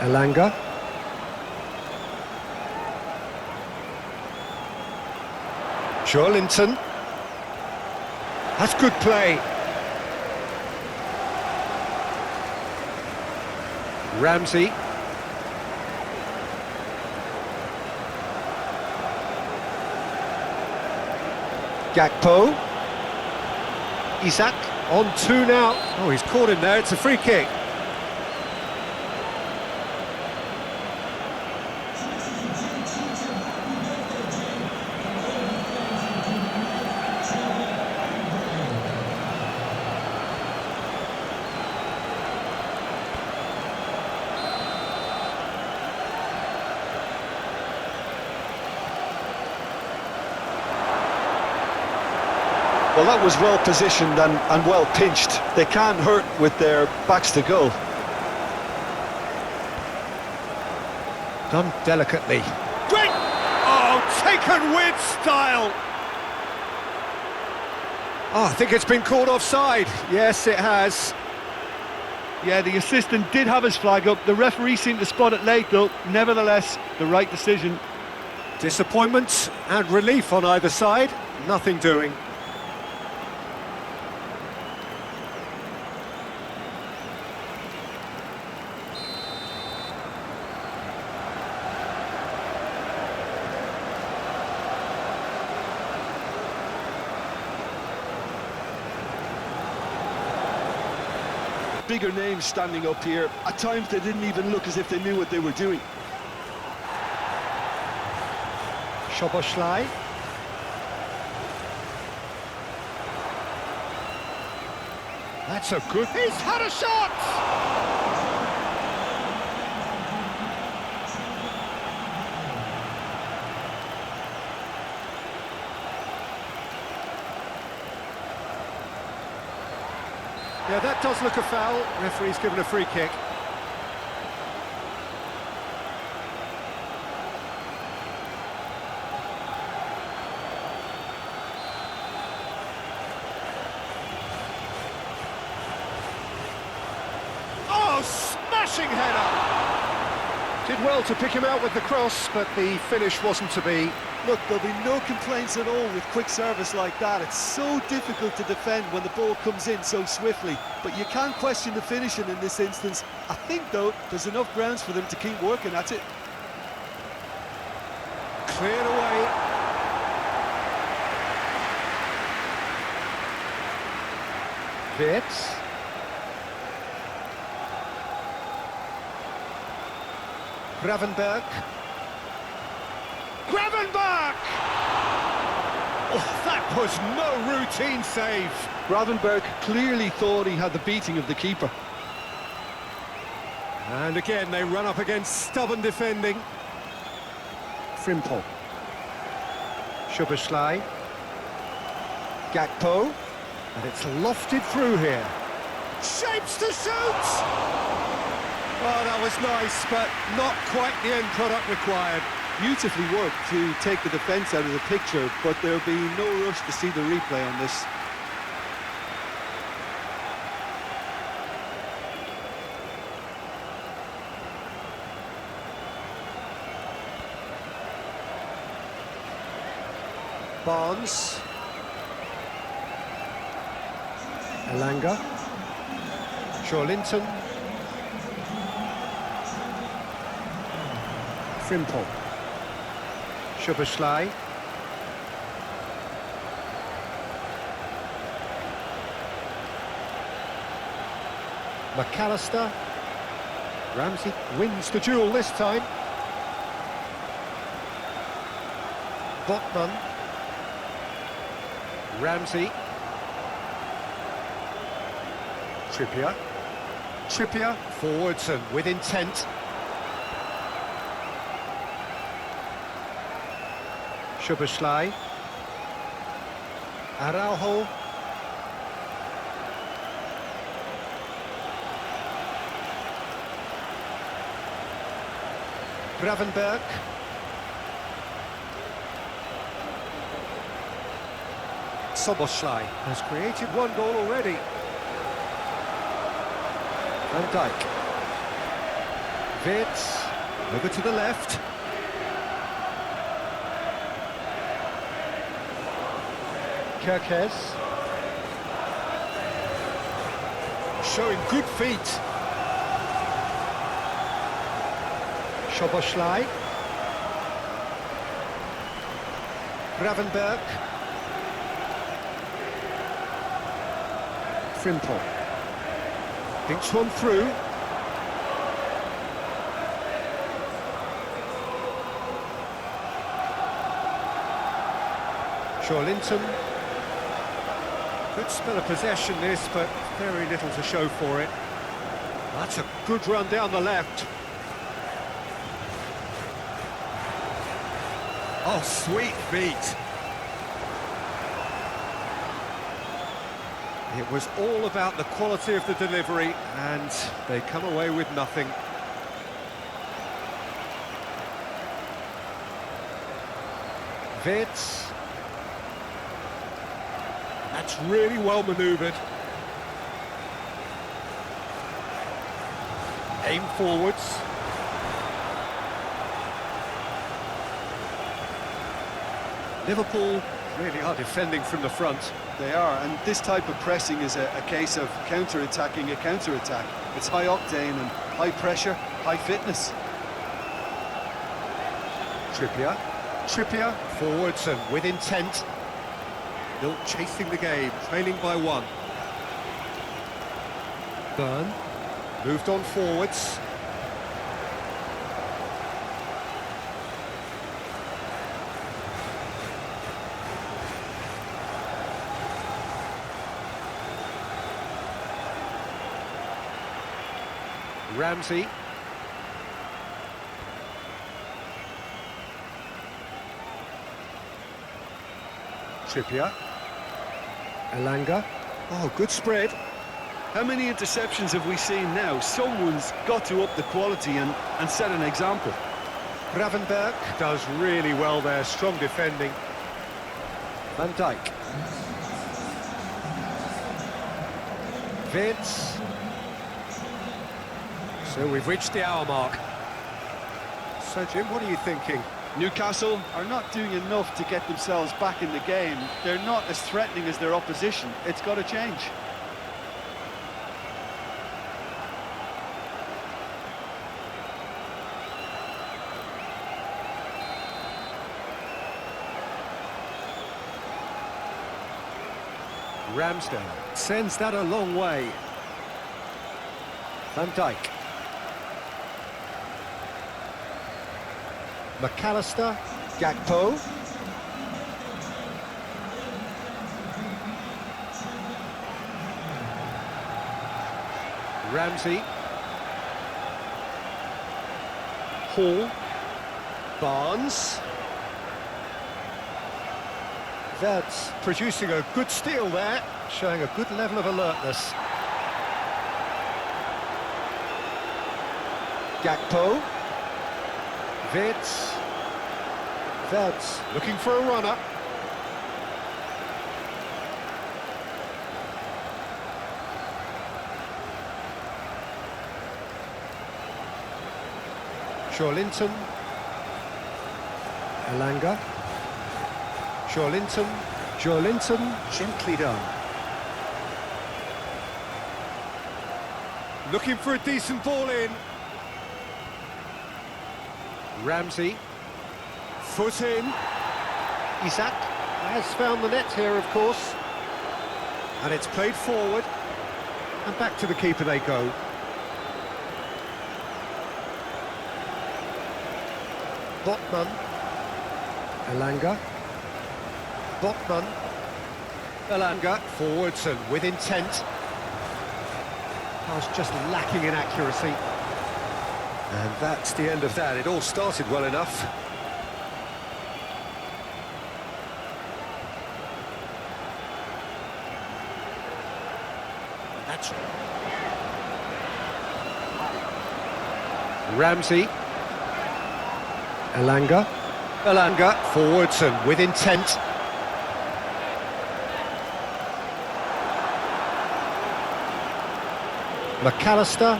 Elanga. Linton. That's good play. Ramsey. Jakpo. Isak on two now. Oh, he's caught him there. It's a free kick. Well, that was well positioned and well pinched. They can't hurt with their backs to goal. Done delicately. Great! Oh, taken with style! Oh, I think it's been called offside. Yes, it has. Yeah, the assistant did have his flag up. The referee seemed to spot it late, though. Nevertheless, the right decision. Disappointment and relief on either side. Nothing doing. Bigger names standing up here. At times they didn't even look as if they knew what they were doing. Szoboszlai. That's a good... He's had a shot! Yeah, that does look a foul. Referee's given a free kick. Oh, smashing header! Did well to pick him out with the cross, but the finish wasn't to be. Look, there'll be no complaints at all with quick service like that. It's so difficult to defend when the ball comes in so swiftly. But you can't question the finishing in this instance. I think, though, there's enough grounds for them to keep working at it. Cleared away. Wirtz. Gravenberg. Gravenberg! Oh, that was no routine save. Gravenberg clearly thought he had the beating of the keeper. And again, they run up against stubborn defending. Frimpong. Szoboszlai. Gakpo. And it's lofted through here. Shapes to shoot! Oh, that was nice, but not quite the end product required. Beautifully worked to take the defence out of the picture, but there'll be no rush to see the replay on this. Barnes. Elanga. Linton. Frimpong. Szoboszlai. McAllister. Ramsey wins the duel this time. Botman. Ramsey. Trippier forwards and with intent. Szoboszlai. Araujo. Gravenberg. Szoboszlai has created one goal already. Van Dijk. Wirtz over to the left. Kerkez. Showing good feet. Szoboszlai. Gravenberg. Frimpong. Thinks one through. Linton. Good spell of possession this, but very little to show for it. That's a good run down the left. Oh, sweet feet. It was all about the quality of the delivery, and they come away with nothing. Wirtz. That's really well manoeuvred. Aim forwards. Liverpool really are defending from the front. They are, and this type of pressing is a case of counter-attacking a counter-attack. It's high octane and high pressure, high fitness. Trippier, forwards and with intent. Still chasing the game, trailing by one. Burn, moved on forwards. Ramsey. Trippier. Elanga. Oh, good spread. How many interceptions have we seen now? Someone's got to up the quality and set an example. Gravenberg does really well there, strong defending. Van Dijk. Wirtz. So we've reached the hour mark. So Jim, what are you thinking? Newcastle are not doing enough to get themselves back in the game. They're not as threatening as their opposition. It's got to change. Ramsdale sends that a long way. Van Dijk. McAllister, Gakpo. Ramsey. Hall. Barnes. That's producing a good steal there, showing a good level of alertness. Gakpo. Wirtz. That's looking for a runner. Linton. Elanga. Linton, gently done. Looking for a decent ball in. Ramsey. Foot in. Isak has found the net here, of course. And it's played forward. And back to the keeper they go. Botman. Elanga. Botman. Elanga. Forwards and with intent. Pass just lacking in accuracy. And that's the end of that. It all started well enough. That's Ramsey. Elanga. Forwards and with intent. McAllister.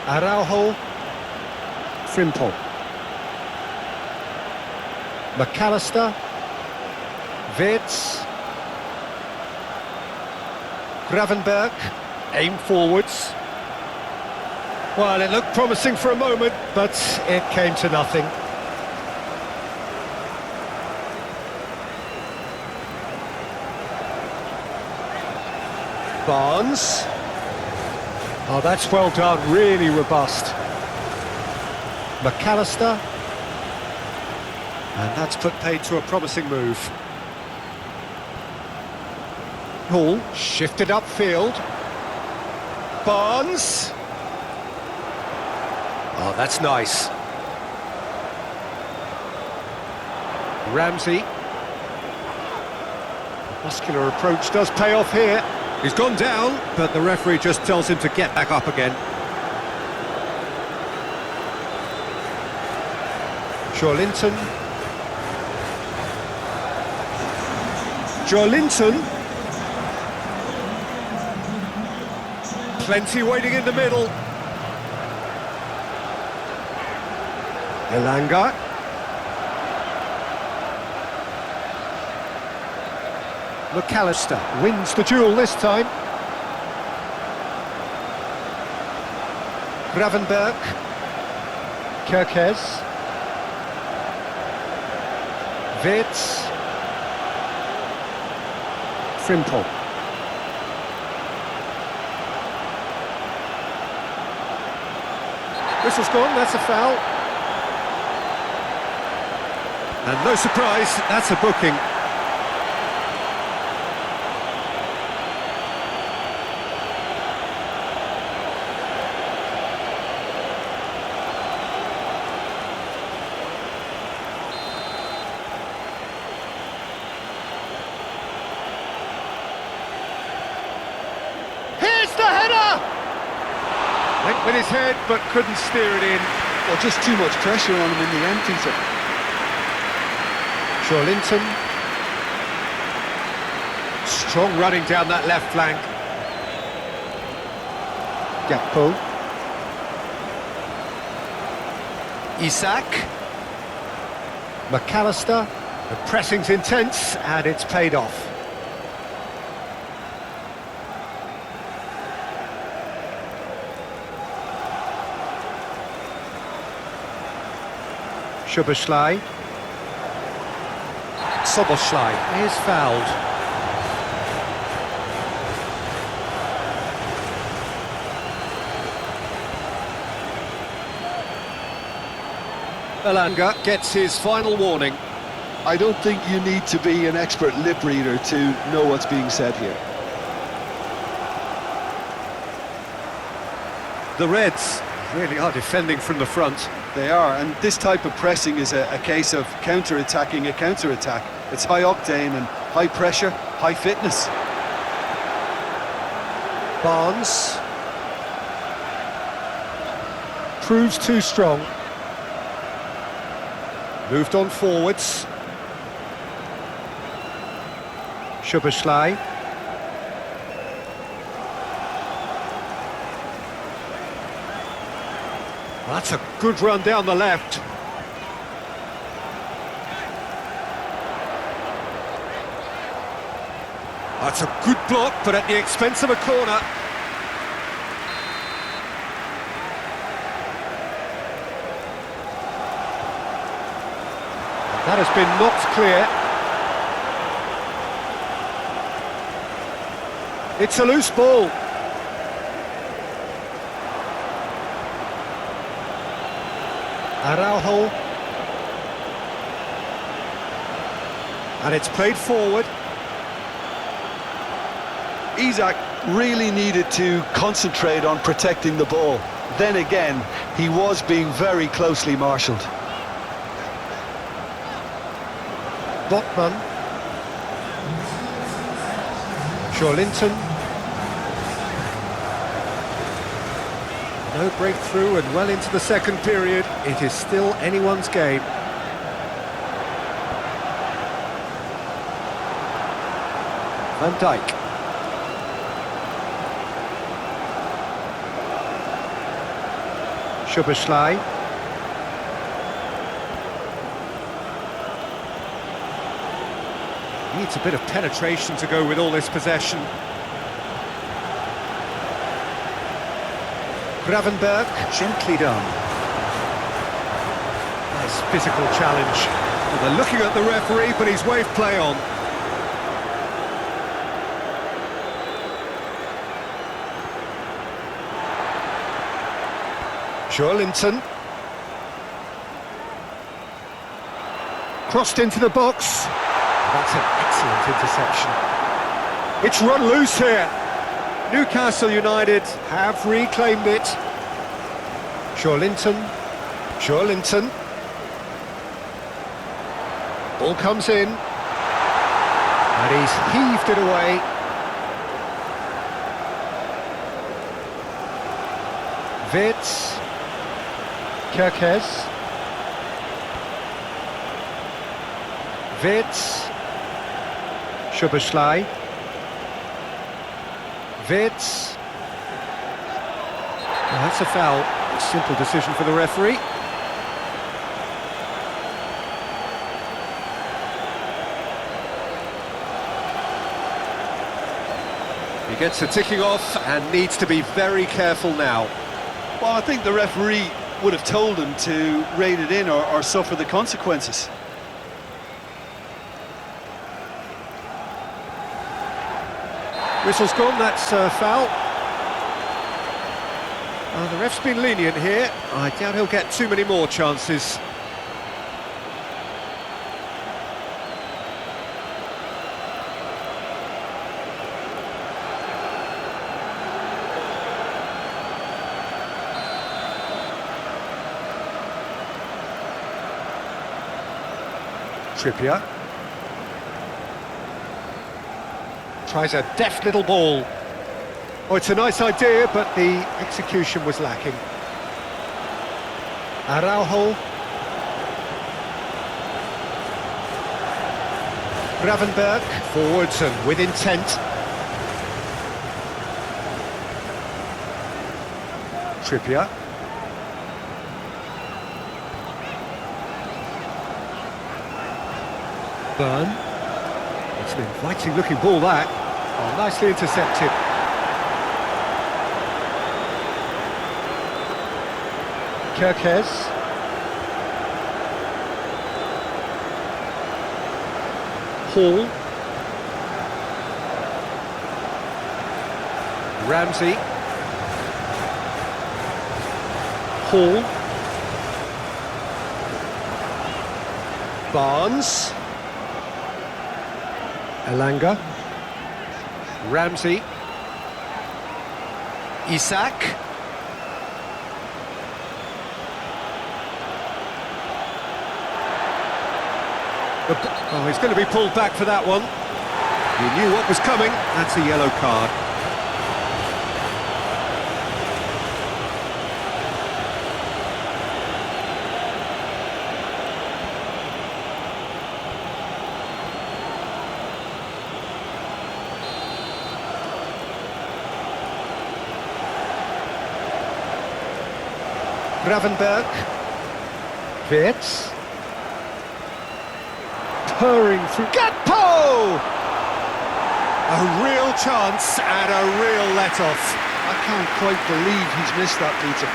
Araujo. Frimpong. McAllister. Wirtz. Gravenberg. Aim forwards. Well, it looked promising for a moment, but it came to nothing. Barnes. Oh, that's well done, really robust. McAllister. And that's put paid to a promising move. Hall shifted upfield. Barnes. Oh, that's nice. Ramsey. Muscular approach does pay off here. He's gone down, but the referee just tells him to get back up again. Joelinton. Joelinton. Plenty waiting in the middle. Elanga. McAllister wins the duel this time. Gravenberg. Kerkez. Wirtz. Frimpong. Whistle's gone, that's a foul. And no surprise, that's a booking. Went with his head, but couldn't steer it in. Well, just too much pressure on him in the end, Peter. Joelinton. Strong running down that left flank. Gakpo. Isak. McAllister. The pressing's intense, and it's paid off. Szoboszlai. Szoboszlai is fouled. Elanga gets his final warning. I don't think you need to be an expert lip reader to know what's being said here. The Reds really are defending from the front. They are, and this type of pressing is a case of counter-attacking a counter-attack. It's high octane and high pressure, high fitness. Barnes. Proves too strong. Moved on forwards. Szoboszlai. Well, that's a good run down the left. That's a good block, but at the expense of a corner. That has been knocked clear. It's a loose ball. Araujo. And it's played forward. Isak really needed to concentrate on protecting the ball. Then again, he was being very closely marshalled. Botman. Joelinton. No breakthrough and well into the second period. It is still anyone's game. Van Dijk. Szoboszlai. Needs a bit of penetration to go with all this possession. Gravenberg, gently done. Nice physical challenge. Well, they're looking at the referee, but he's waved play on. Joelinton. Crossed into the box. That's an excellent interception. It's run loose here. Newcastle United have reclaimed it. Joelinton. Ball comes in. And he's heaved it away. Wits. Kerkez. Wits. Szoboszlai. Wits. Well, that's a foul. A simple decision for the referee. He gets a ticking off and needs to be very careful now. Well, I think the referee would have told him to rein it in or suffer the consequences. Whistle's gone, that's a foul. The ref's been lenient here. I doubt he'll get too many more chances. Trippier. Tries a deft little ball. Oh, it's a nice idea, but the execution was lacking. Araujo. Gravenberg, forwards and with intent. Trippier. Burn. It's an inviting looking ball, that. Oh, nicely intercepted. Kerkez. Hall. Ramsey. Hall. Barnes. Elanga. Ramsey. Isak. Oh, he's going to be pulled back for that one. He knew what was coming. That's a yellow card. Gravenberg. Wirtz. Purring through. Gakpo! A real chance and a real let-off. I can't quite believe he's missed that, Peter.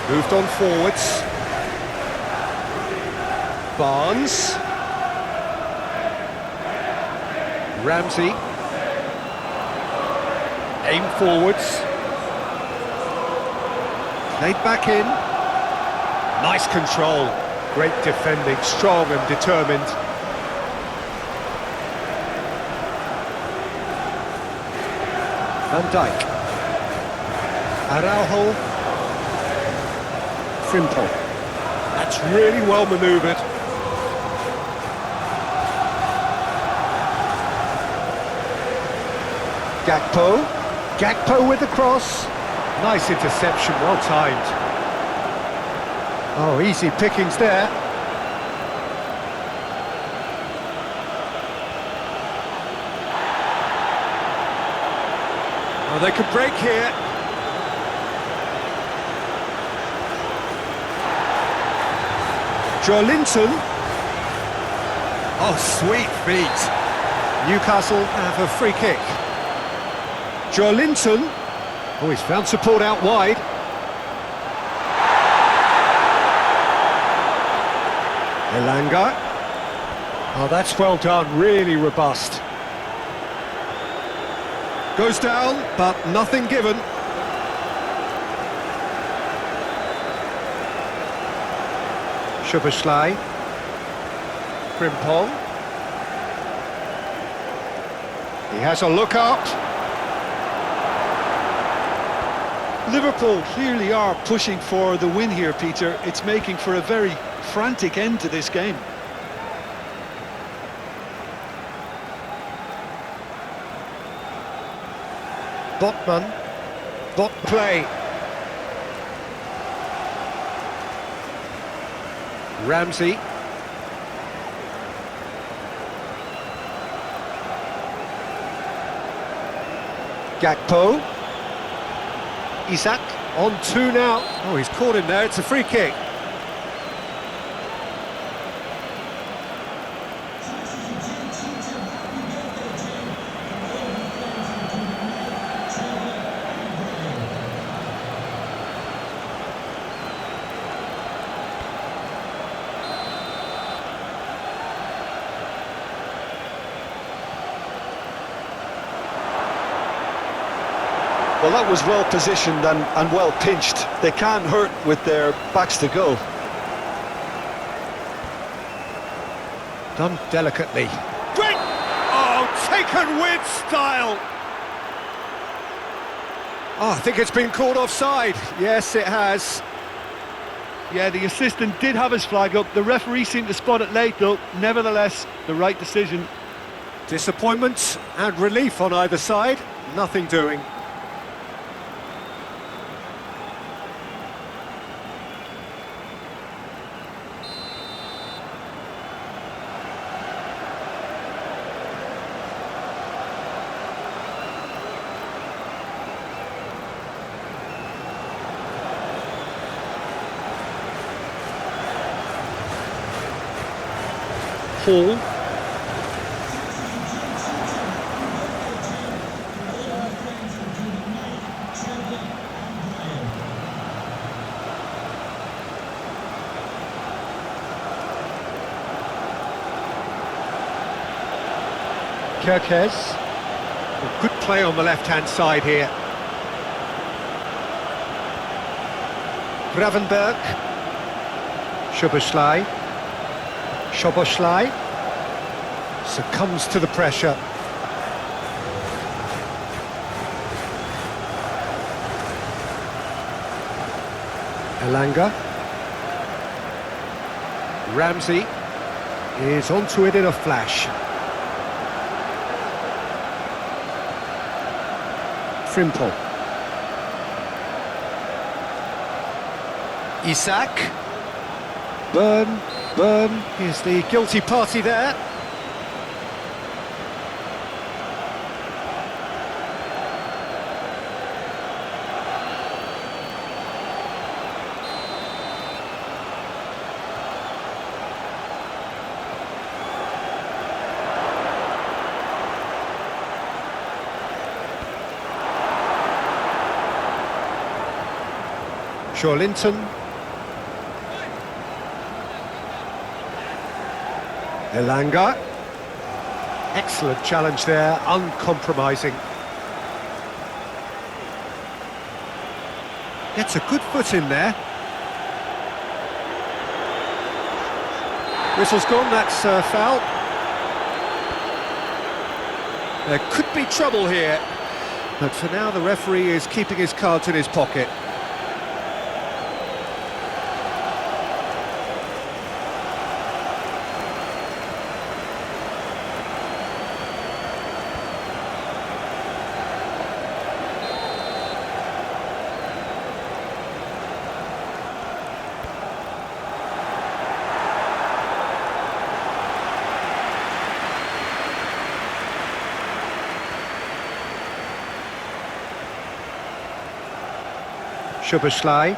Moved on forwards. Barnes. Ramsey. Aim forwards. Played back in. Nice control. Great defending, strong and determined. Van Dijk. Araujo. Simple. That's really well manoeuvred. Gakpo. Gakpo with the cross. Nice interception, well timed. Oh, easy pickings there. Oh, they could break here. Joelinton. Oh, sweet feet. Newcastle have a free kick. Joelinton. Oh, he's found support out wide. Elanga. Oh, that's well done, really robust. Goes down, but nothing given. Szoboszlai. Frimpong. He has a look up. Liverpool clearly are pushing for the win here, Peter. It's making for a very frantic end to this game. Botman. Play. Ramsey. Gakpo. Isak on 2 now. Oh, he's caught him there. It's a free kick. Well, that was well positioned and well pinched. They can't hurt with their backs to goal. Done delicately. Great! Oh, taken with style! Oh, I think it's been called offside. Yes, it has. Yeah, the assistant did have his flag up. The referee seemed to spot it late, though. Nevertheless, the right decision. Disappointment and relief on either side. Nothing doing. Hall. Kirkes. Good play on the left-hand side here. Gravenberg. Szoboszlai succumbs to the pressure. Elanga. Ramsey is onto it in a flash. Frimpong. Isak. Burn is the guilty party there. Linton. Elanga. Excellent challenge there, uncompromising. Gets a good foot in there. Whistle's gone, that's foul. There could be trouble here, but for now the referee is keeping his cards in his pocket. Szoboszlai.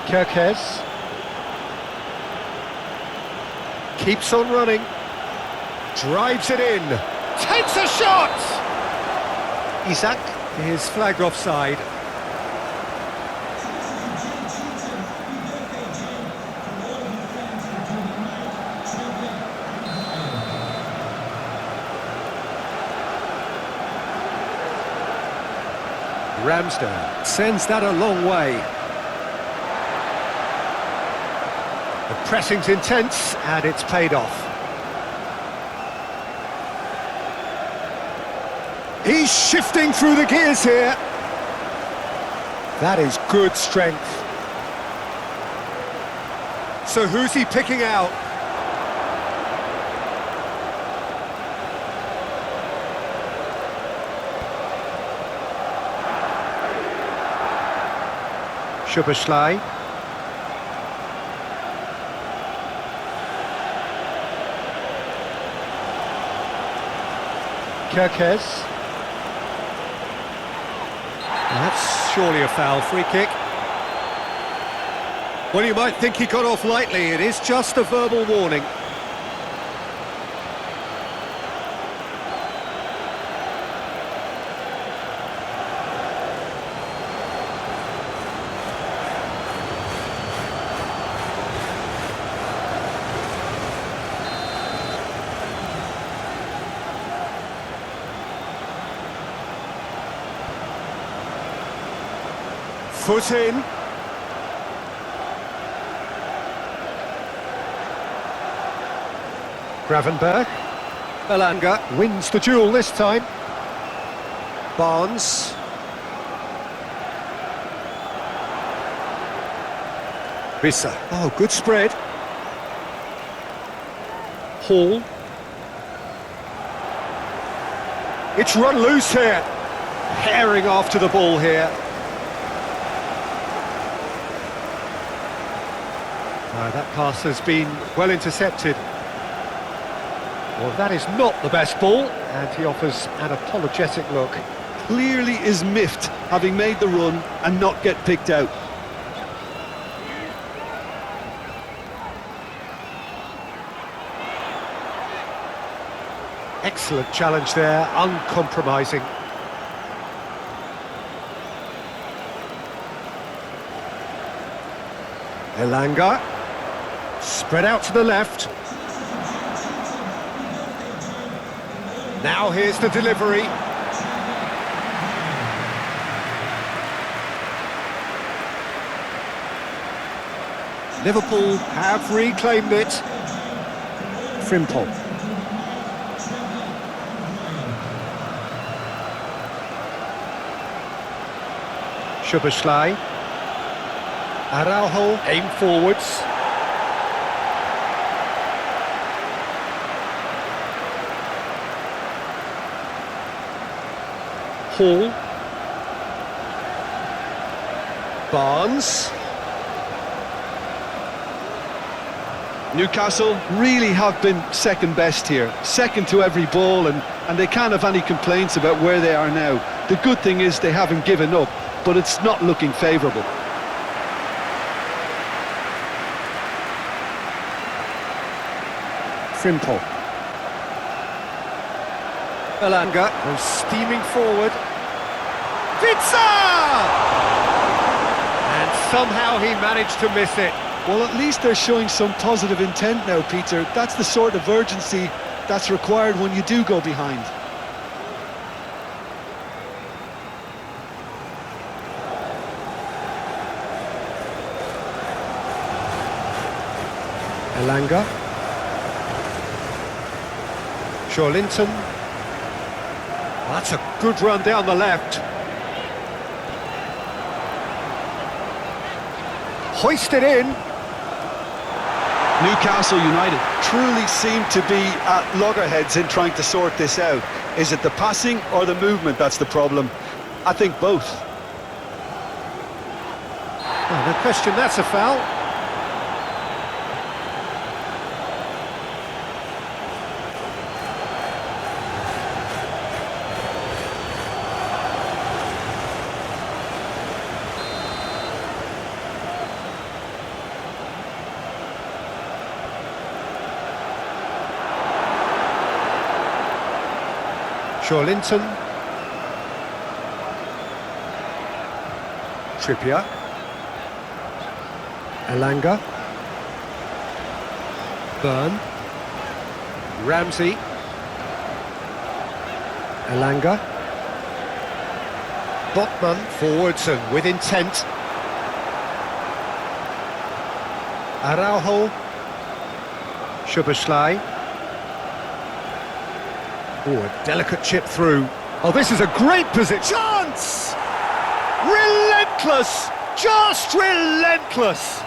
Kirkes. Keeps on running. Drives it in. Takes a shot! Isak is flagged offside. Ramsdale sends that a long way. The pressing's intense, and it's paid off. He's shifting through the gears here. That is good strength. So who's he picking out? Szoboszlai. Kerkez. That's surely a foul. Free kick. Well, you might think he got off lightly. It is just a verbal warning. Foot in. Gravenberg. Elanga wins the duel this time. Barnes. Risa. Oh, good spread. Hall. It's run loose here. Herring after the ball here. That pass has been well intercepted. Well, that is not the best ball, and he offers an apologetic look. Clearly is miffed, having made the run and not get picked out. Excellent challenge there, uncompromising. Elanga. Spread out to the left. Now here's the delivery. Liverpool have reclaimed it. Frimpong. Szoboszlai. Araujo aim forwards. Hall. Barnes. Newcastle really have been second best here, second to every ball, and they can't have any complaints about where they are now. The good thing is they haven't given up, but it's not looking favourable. Frimpong. Elanga goes steaming forward. Vitsa! And somehow he managed to miss it. Well, at least they're showing some positive intent now, Peter. That's the sort of urgency that's required when you do go behind. Elanga. Linton. That's a good run down the left. Hoisted in. Newcastle United truly seem to be at loggerheads in trying to sort this out. Is it the passing or the movement that's the problem? I think both. Oh, no question, that's a foul. Linton. Trippier. Elanga. Byrne. Ramsey. Elanga. Botman forwards and with intent. Araujo. Szoboszlai. Oh, a delicate chip through. Oh, this is a great position. Chance! Relentless! Just relentless!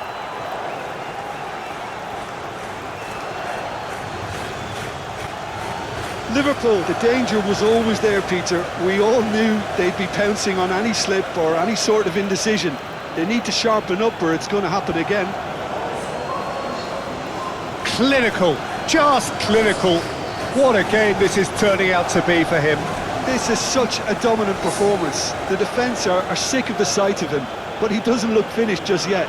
Liverpool, the danger was always there, Peter. We all knew they'd be pouncing on any slip or any sort of indecision. They need to sharpen up or it's going to happen again. Clinical, just clinical. What a game this is turning out to be for him. This is such a dominant performance. The defence are sick of the sight of him, but he doesn't look finished just yet.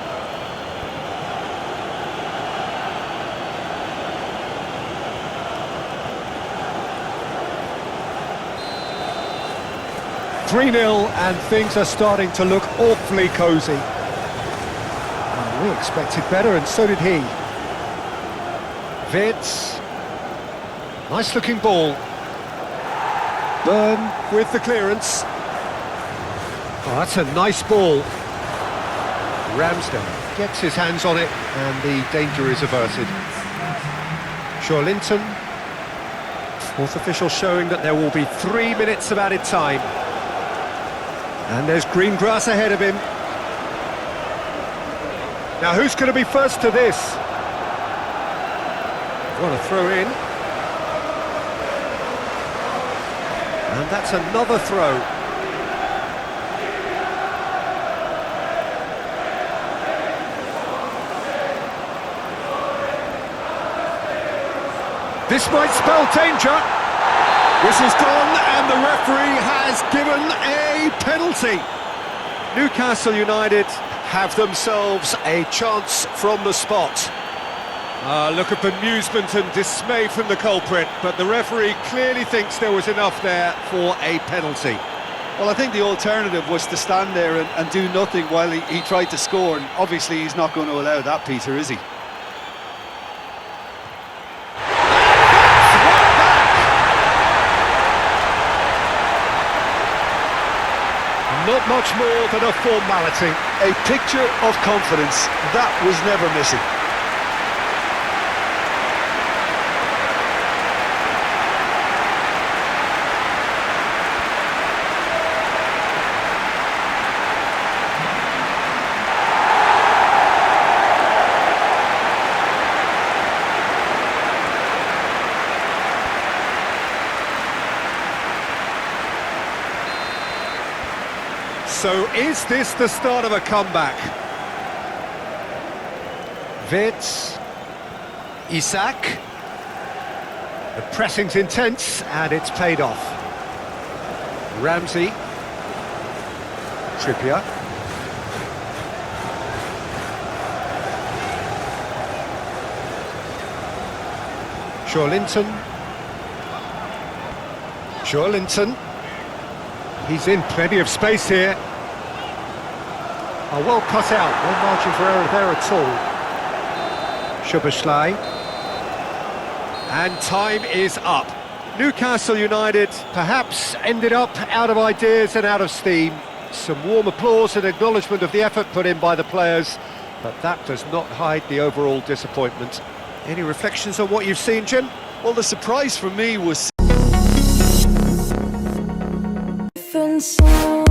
"3-0 and things are starting to look awfully cosy. We expected better and so did he. Vitz. Nice looking ball. Burn with the clearance. Oh, that's a nice ball. Ramsdale gets his hands on it and the danger is averted. Linton. Fourth official showing that there will be 3 minutes of added time. And there's green grass ahead of him. Now who's going to be first to this? What a throw in. And that's another throw. This might spell danger. Whistle's gone and the referee has given a penalty. Newcastle United have themselves a chance from the spot. Look at bemusement and dismay from the culprit, but the referee clearly thinks there was enough there for a penalty. Well, I think the alternative was to stand there and do nothing while he tried to score, and obviously he's not going to allow that, Peter, is he? Not much more than a formality. A picture of confidence. That was never missing. So is this the start of a comeback? Vitz. Isak. The pressing's intense and it's paid off. Ramsey. Trippier. Linton. He's in plenty of space here. Oh, well cut out, no margin for error there at all. Szoboszlai. And time is up. Newcastle United perhaps ended up out of ideas and out of steam. Some warm applause and acknowledgement of the effort put in by the players, but that does not hide the overall disappointment. Any reflections on what you've seen, Jim? Well, the surprise for me was... Different sound.